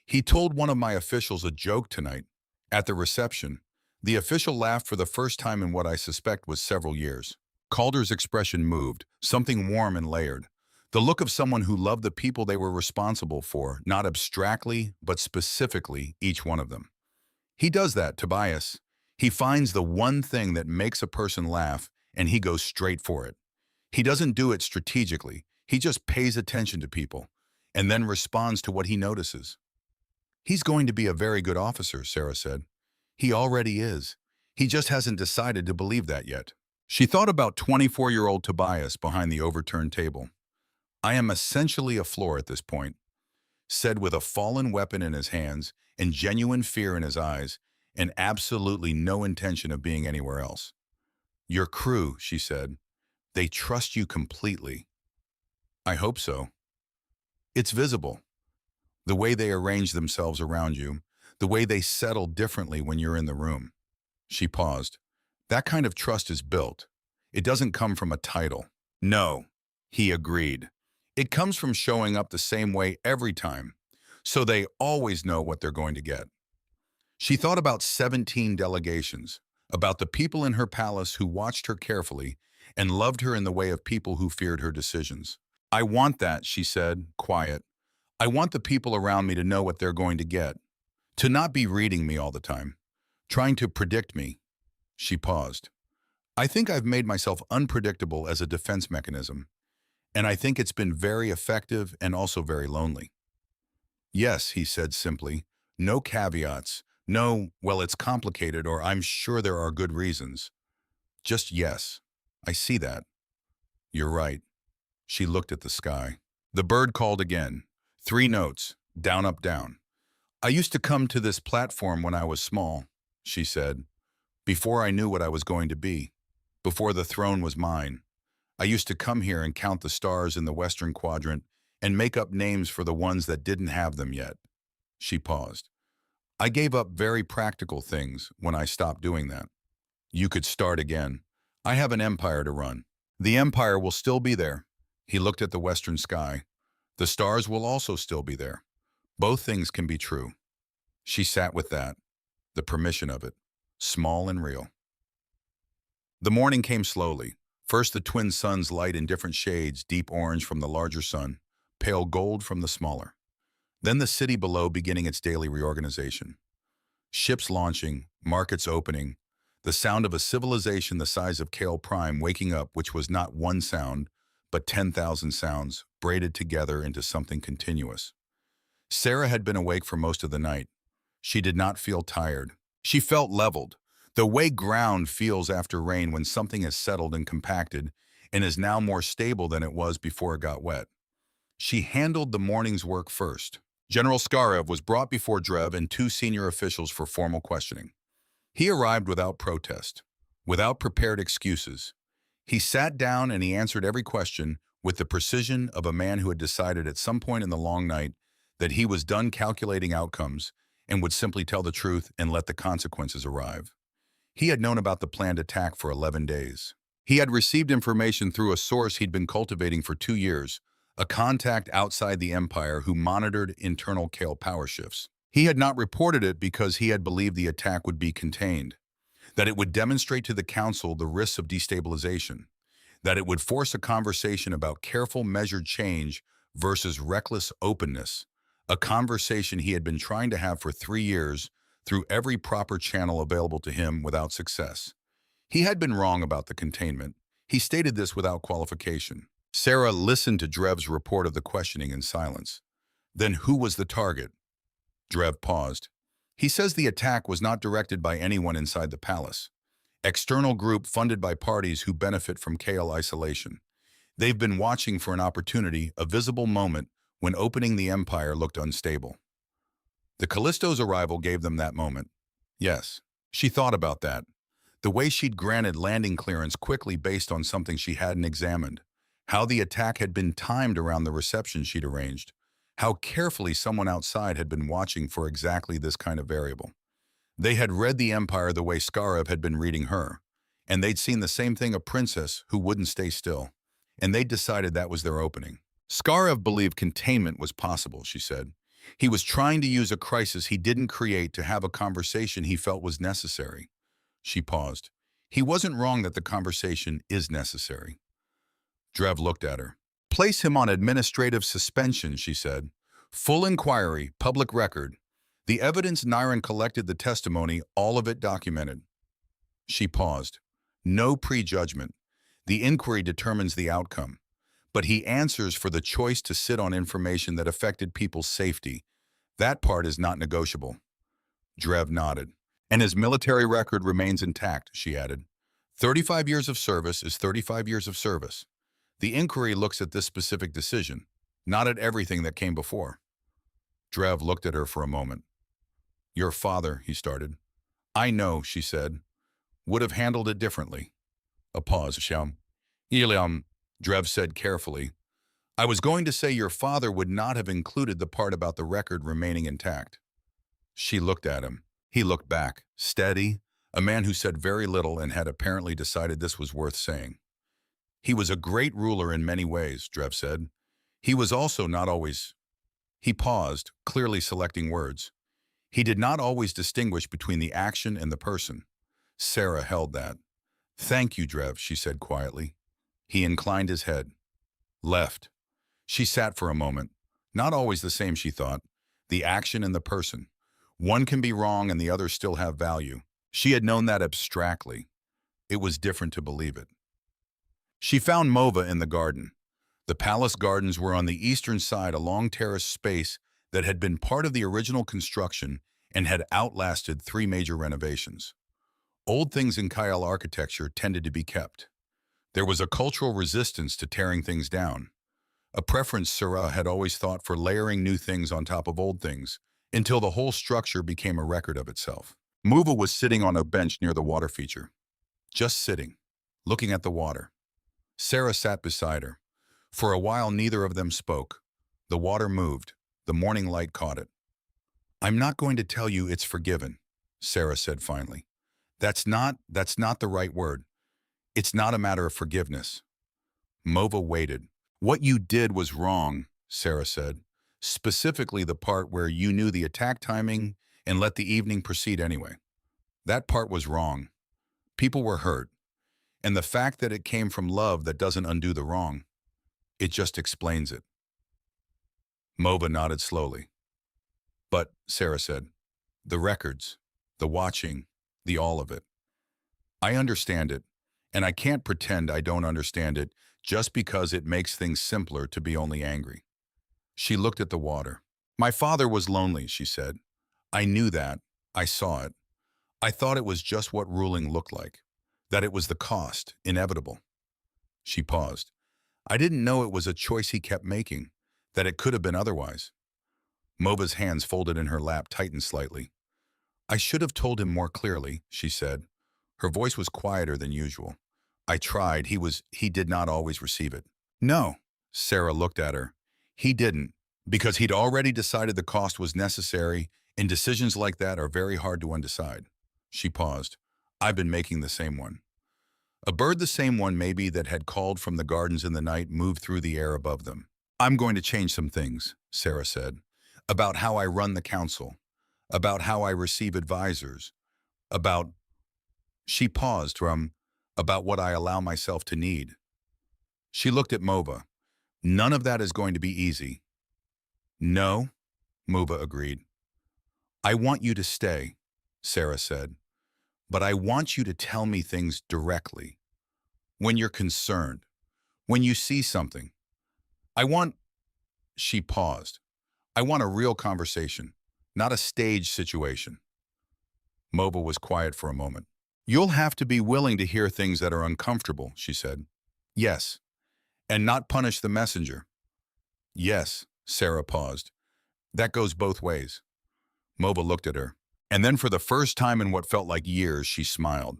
He told one of my officials a joke tonight. At the reception, the official laughed for the first time in what I suspect was several years. Calder's expression moved, something warm and layered. The look of someone who loved the people they were responsible for, not abstractly, but specifically, each one of them. He does that, Tobias. He finds the one thing that makes a person laugh, and he goes straight for it. He doesn't do it strategically. He just pays attention to people, and then responds to what he notices. He's going to be a very good officer, Sarah said. He already is. He just hasn't decided to believe that yet. She thought about 24-year-old Tobias behind the overturned table. I am essentially a floor at this point, said with a fallen weapon in his hands and genuine fear in his eyes and absolutely no intention of being anywhere else. Your crew, she said, they trust you completely. I hope so. It's visible. The way they arrange themselves around you, the way they settle differently when you're in the room. She paused. That kind of trust is built. It doesn't come from a title. No, he agreed. It comes from showing up the same way every time, so they always know what they're going to get. She thought about 17 delegations, about the people in her palace who watched her carefully and loved her in the way of people who feared her decisions. I want that, she said, quiet. I want the people around me to know what they're going to get, to not be reading me all the time, trying to predict me. She paused. I think I've made myself unpredictable as a defense mechanism, and I think it's been very effective and also very lonely. Yes, he said simply, no caveats, no, well, it's complicated or I'm sure there are good reasons. Just yes, I see that. You're right. She looked at the sky. The bird called again. 3 notes, down, up, down. I used to come to this platform when I was small, she said, before I knew what I was going to be, before the throne was mine. I used to come here and count the stars in the Western Quadrant and make up names for the ones that didn't have them yet. She paused. I gave up very practical things when I stopped doing that. You could start again. I have an empire to run. The empire will still be there. He looked at the western sky. The stars will also still be there. Both things can be true. She sat with that, the permission of it, small and real. The morning came slowly. First the twin suns light in different shades, deep orange from the larger sun, pale gold from the smaller. Then the city below beginning its daily reorganization. Ships launching, markets opening, the sound of a civilization the size of Kale Prime waking up, which was not one sound, but 10,000 sounds, braided together into something continuous. Sarah had been awake for most of the night. She did not feel tired. She felt leveled, the way ground feels after rain when something has settled and compacted and is now more stable than it was before it got wet. She handled the morning's work first. General Skarev was brought before Drev and 2 senior officials for formal questioning. He arrived without protest, without prepared excuses. He sat down and he answered every question with the precision of a man who had decided at some point in the long night that he was done calculating outcomes and would simply tell the truth and let the consequences arrive. He had known about the planned attack for 11 days. He had received information through a source he'd been cultivating for 2 years, a contact outside the empire who monitored internal Kale power shifts. He had not reported it because he had believed the attack would be contained, that it would demonstrate to the council the risks of destabilization, that it would force a conversation about careful, measured change versus reckless openness, a conversation he had been trying to have for 3 years through every proper channel available to him without success. He had been wrong about the containment. He stated this without qualification. Sarah listened to Drev's report of the questioning in silence. Then who was the target? Drev paused. He says the attack was not directed by anyone inside the palace. External group funded by parties who benefit from Kale isolation. They've been watching for an opportunity, a visible moment, when opening the empire looked unstable. The Callisto's arrival gave them that moment. Yes, she thought about that. The way she'd granted landing clearance quickly based on something she hadn't examined. How the attack had been timed around the reception she'd arranged. How carefully someone outside had been watching for exactly this kind of variable. They had read the Empire the way Skarev had been reading her, and they'd seen the same thing, a princess who wouldn't stay still, and they'd decided that was their opening. Skarev believed containment was possible, she said. He was trying to use a crisis he didn't create to have a conversation he felt was necessary. She paused. He wasn't wrong that the conversation is necessary. Drev looked at her. Place him on administrative suspension, she said. Full inquiry, public record. The evidence Niren collected, the testimony, all of it documented. She paused. No prejudgment. The inquiry determines the outcome. But he answers for the choice to sit on information that affected people's safety. That part is not negotiable. Drev nodded. And his military record remains intact, she added. 35 years of service is 35 years of service. The inquiry looks at this specific decision, not at everything that came before. Drev looked at her for a moment. Your father, he started. I know, she said, would have handled it differently. A pause. Iliam, Drev said carefully. I was going to say your father would not have included the part about the record remaining intact. She looked at him. He looked back, steady, a man who said very little and had apparently decided this was worth saying. He was a great ruler in many ways, Drev said. He was also not always. He paused, clearly selecting words. He did not always distinguish between the action and the person. Sarah held that. Thank you, Drev, she said quietly. He inclined his head. Left. She sat for a moment. Not always the same, she thought. The action and the person. One can be wrong and the other still have value. She had known that abstractly. It was different to believe it. She found Mova in the garden. The palace gardens were on the eastern side, a long terraced space that had been part of the original construction and had outlasted 3 major renovations. Old things in Kyle architecture tended to be kept. There was a cultural resistance to tearing things down. A preference Sarah had always thought for layering new things on top of old things, until the whole structure became a record of itself. Mova was sitting on a bench near the water feature. Just sitting, looking at the water. Sarah sat beside her. For a while neither of them spoke. The water moved. The morning light caught it. I'm not going to tell you it's forgiven, Sarah said finally. That's not the right word. It's not a matter of forgiveness. Mova waited. What you did was wrong, Sarah said. Specifically the part where you knew the attack timing and let the evening proceed anyway. That part was wrong. People were hurt. And the fact that it came from love that doesn't undo the wrong. It just explains it. Mova nodded slowly. But, Sarah said, the records, the watching, the all of it. I understand it, and I can't pretend I don't understand it just because it makes things simpler to be only angry. She looked at the water. My father was lonely, she said. I knew that. I saw it. I thought it was just what ruling looked like, that it was the cost, inevitable. She paused. I didn't know it was a choice he kept making, that it could have been otherwise. Mova's hands folded in her lap tightened slightly. I should have told him more clearly, she said. Her voice was quieter than usual. I tried. He did not always receive it. No, Sarah looked at her. He didn't, because he'd already decided the cost was necessary, and decisions like that are very hard to undecide. She paused. I've been making the same one. A bird the same one maybe that had called from the gardens in the night moved through the air above them. I'm going to change some things, Sarah said, about how I run the council, about how I receive advisors, about... She paused from, about what I allow myself to need. She looked at Mova. None of that is going to be easy. No, Mova agreed. I want you to stay, Sarah said, but I want you to tell me things directly. When you're concerned, when you see something. She paused. I want a real conversation, not a stage situation. Mova was quiet for a moment. You'll have to be willing to hear things that are uncomfortable, she said. Yes, and not punish the messenger. Yes, Sarah paused. That goes both ways. Mova looked at her, and then for the first time in what felt like years, she smiled.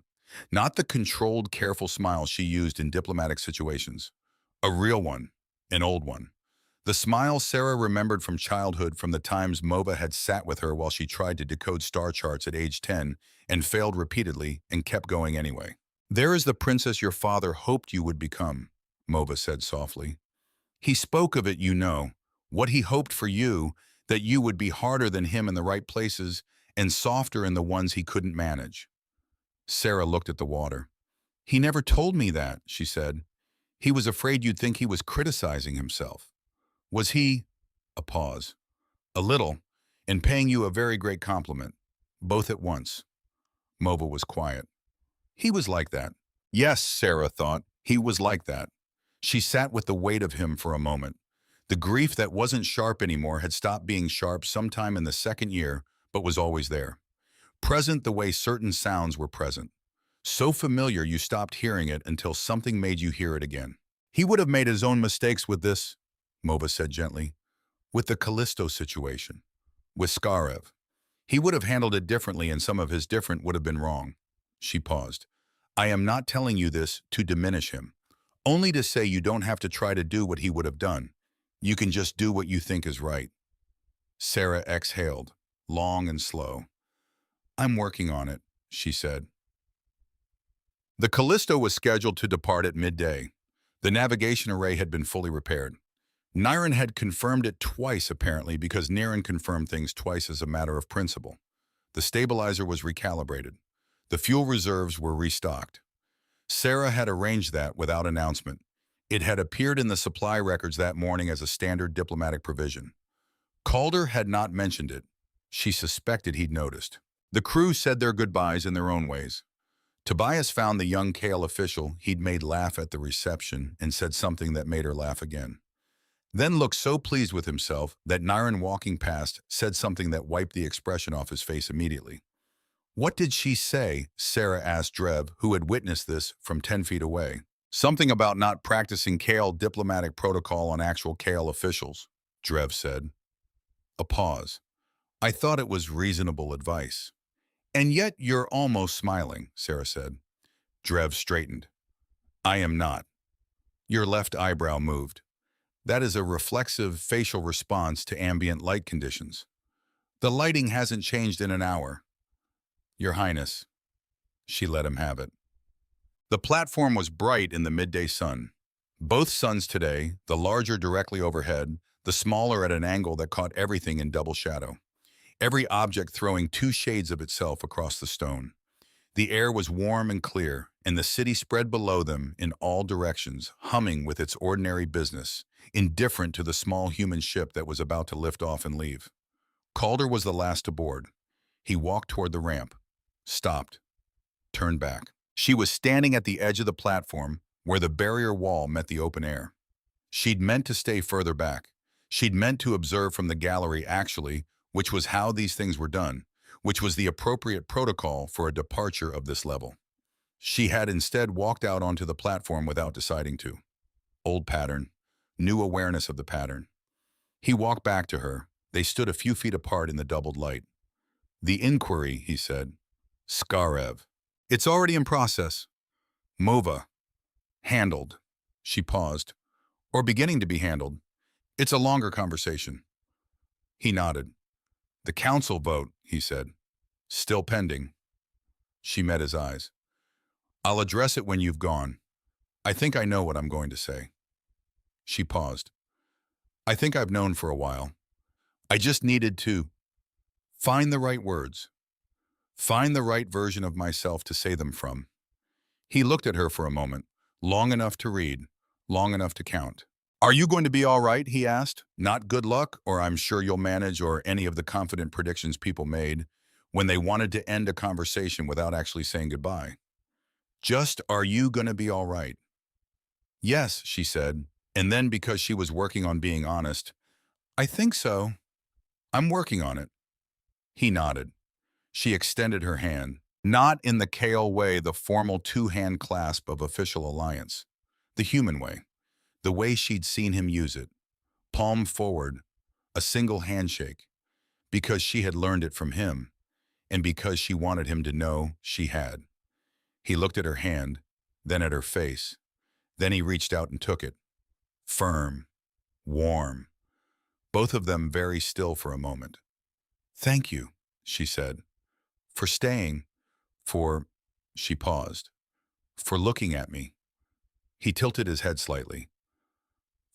Not the controlled, careful smile she used in diplomatic situations. A real one, an old one. The smile Sarah remembered from childhood, from the times Mova had sat with her while she tried to decode star charts at age 10 and failed repeatedly and kept going anyway. There is the princess your father hoped you would become, Mova said softly. He spoke of it, you know, what he hoped for you, that you would be harder than him in the right places and softer in the ones he couldn't manage. Sarah looked at the water. He never told me that, she said. He was afraid you'd think he was criticizing himself. Was he, a pause, a little, and paying you a very great compliment, both at once? Mova was quiet. He was like that. Yes, Sarah thought, he was like that. She sat with the weight of him for a moment. The grief that wasn't sharp anymore had stopped being sharp sometime in the second year, but was always there. Present the way certain sounds were present. So familiar you stopped hearing it until something made you hear it again. He would have made his own mistakes with this, Mova said gently. With the Callisto situation. With Skarev. He would have handled it differently and some of his different would have been wrong. She paused. I am not telling you this to diminish him. Only to say you don't have to try to do what he would have done. You can just do what you think is right. Sarah exhaled. long and slow. "I'm working on it," she said. The Callisto was scheduled to depart at midday. The navigation array had been fully repaired. Niren had confirmed it twice, apparently, because Niren confirmed things twice as a matter of principle. The stabilizer was recalibrated. The fuel reserves were restocked. Sarah had arranged that without announcement. It had appeared in the supply records that morning as a standard diplomatic provision. Calder had not mentioned it. She suspected he'd noticed. The crew said their goodbyes in their own ways. Tobias found the young Kale official he'd made laugh at the reception and said something that made her laugh again. Then looked so pleased with himself that Niren, walking past, said something that wiped the expression off his face immediately. "What did she say?" Sarah asked Drev, who had witnessed this from 10 feet away. "Something about not practicing Kale diplomatic protocol on actual Kale officials," Drev said. A pause. "I thought it was reasonable advice." "And yet you're almost smiling," Sarah said. Drev straightened. "I am not." Your left eyebrow moved. "That is a reflexive facial response to ambient light conditions. The lighting hasn't changed in an hour." "Your Highness." She let him have it. The platform was bright in the midday sun. Both suns today, the larger directly overhead, the smaller at an angle that caught everything in double shadow. Every object throwing 2 shades of itself across the stone. The air was warm and clear, and the city spread below them in all directions, humming with its ordinary business, indifferent to the small human ship that was about to lift off and leave. Calder was the last to board. He walked toward the ramp, stopped, turned back. She was standing at the edge of the platform where the barrier wall met the open air. She'd meant to stay further back. She'd meant to observe from the gallery actually, which was how these things were done, which was the appropriate protocol for a departure of this level. She had instead walked out onto the platform without deciding to. Old pattern, new awareness of the pattern. He walked back to her. They stood a few feet apart in the doubled light. "The inquiry," he said. "Skarev. It's already in process. Mova. Handled." She paused. "Or beginning to be handled. It's a longer conversation." He nodded. "The council vote," he said. "Still pending." She met his eyes. "I'll address it when you've gone. I think I know what I'm going to say." She paused. "I think I've known for a while. I just needed to find the right words. Find the right version of myself to say them from." He looked at her for a moment, long enough to read, long enough to count. "Are you going to be all right?" he asked. Not "good luck" or "I'm sure you'll manage" or any of the confident predictions people made when they wanted to end a conversation without actually saying goodbye. Just, "Are you going to be all right?" "Yes," she said, and then because she was working on being honest, "I think so. I'm working on it." He nodded. She extended her hand, not in the Kale way, the formal 2-hand clasp of official alliance, the human way, the way she'd seen him use it, palm forward, a single handshake, because she had learned it from him, and because she wanted him to know she had. He looked at her hand, then at her face. Then he reached out and took it. Firm, warm, both of them very still for a moment. "Thank you," she said, "for staying, for," she paused, "for looking at me." He tilted his head slightly.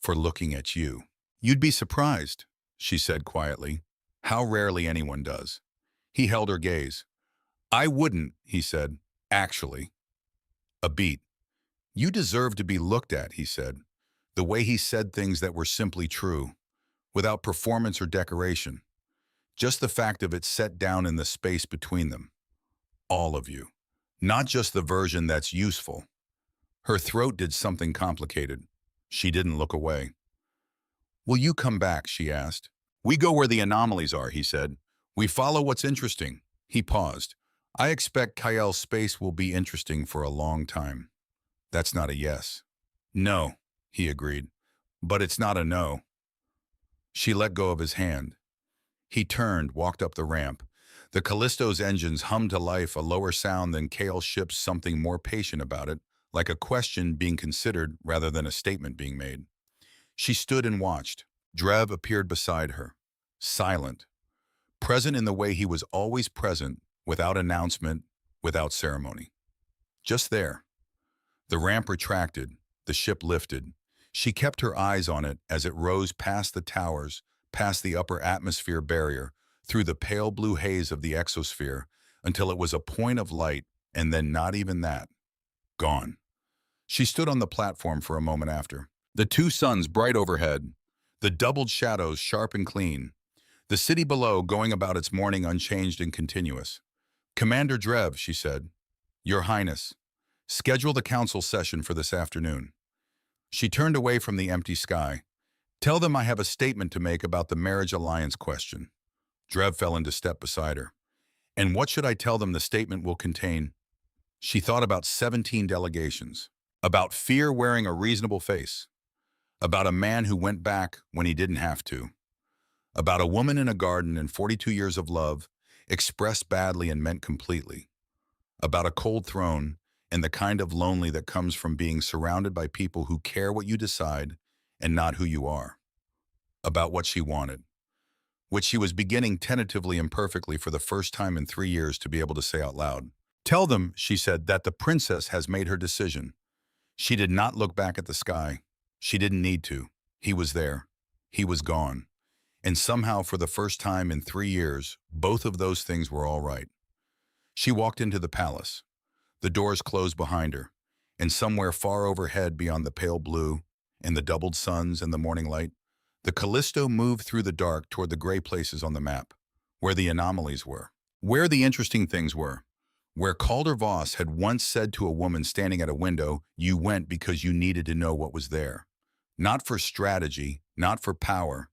"For looking at you." "You'd be surprised," she said quietly, "how rarely anyone does." He held her gaze. "I wouldn't," he said, "actually." A beat. "You deserve to be looked at," he said. The way he said things that were simply true, without performance or decoration. Just the fact of it set down in the space between them. All of you. Not just the version that's useful. Her throat did something complicated. She didn't look away. "Will you come back?" she asked. "We go where the anomalies are," he said. "We follow what's interesting." He paused. "I expect Kael's space will be interesting for a long time." That's not a yes. "No," he agreed. "But it's not a no." She let go of his hand. He turned, walked up the ramp. The Callisto's engines hummed to life, a lower sound than Kale's ship's, something more patient about it, like a question being considered rather than a statement being made. She stood and watched. Drev appeared beside her, silent, present in the way he was always present, without announcement, without ceremony. Just there. The ramp retracted, the ship lifted. She kept her eyes on it as it rose past the towers, past the upper atmosphere barrier, through the pale blue haze of the exosphere, until it was a point of light, and then not even that. Gone. She stood on the platform for a moment after. The two suns bright overhead, the doubled shadows sharp and clean, the city below going about its morning unchanged and continuous. "Commander Drev," she said, "Your Highness, schedule the council session for this afternoon." She turned away from the empty sky. "Tell them I have a statement to make about the marriage alliance question." Drev fell into step beside her. "And what should I tell them the statement will contain?" She thought about 17 delegations, about fear wearing a reasonable face, about a man who went back when he didn't have to, about a woman in a garden and 42 years of love, expressed badly and meant completely, about a cold throne and the kind of lonely that comes from being surrounded by people who care what you decide and not who you are, about what she wanted, which she was beginning tentatively and perfectly for the first time in 3 years to be able to say out loud. "Tell them," she said, "that the princess has made her decision." She did not look back at the sky. She didn't need to. He was there. He was gone. And somehow, for the first time in 3 years, both of those things were all right. She walked into the palace. The doors closed behind her, and somewhere far overhead beyond the pale blue and the doubled suns and the morning light, the Callisto moved through the dark toward the gray places on the map, where the anomalies were, where the interesting things were, where Calder Voss had once said to a woman standing at a window, "You went because you needed to know what was there." Not for strategy, not for power,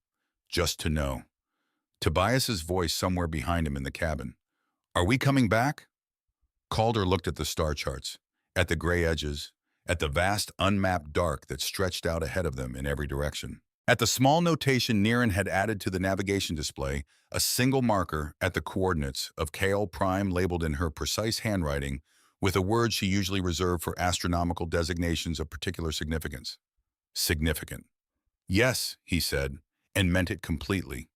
just to know. Tobias's voice somewhere behind him in the cabin. "Are we coming back?" Calder looked at the star charts, at the gray edges, at the vast unmapped dark that stretched out ahead of them in every direction. At the small notation Niran had added to the navigation display, a single marker at the coordinates of KL Prime labeled in her precise handwriting with a word she usually reserved for astronomical designations of particular significance. Significant. "Yes," he said, and meant it completely.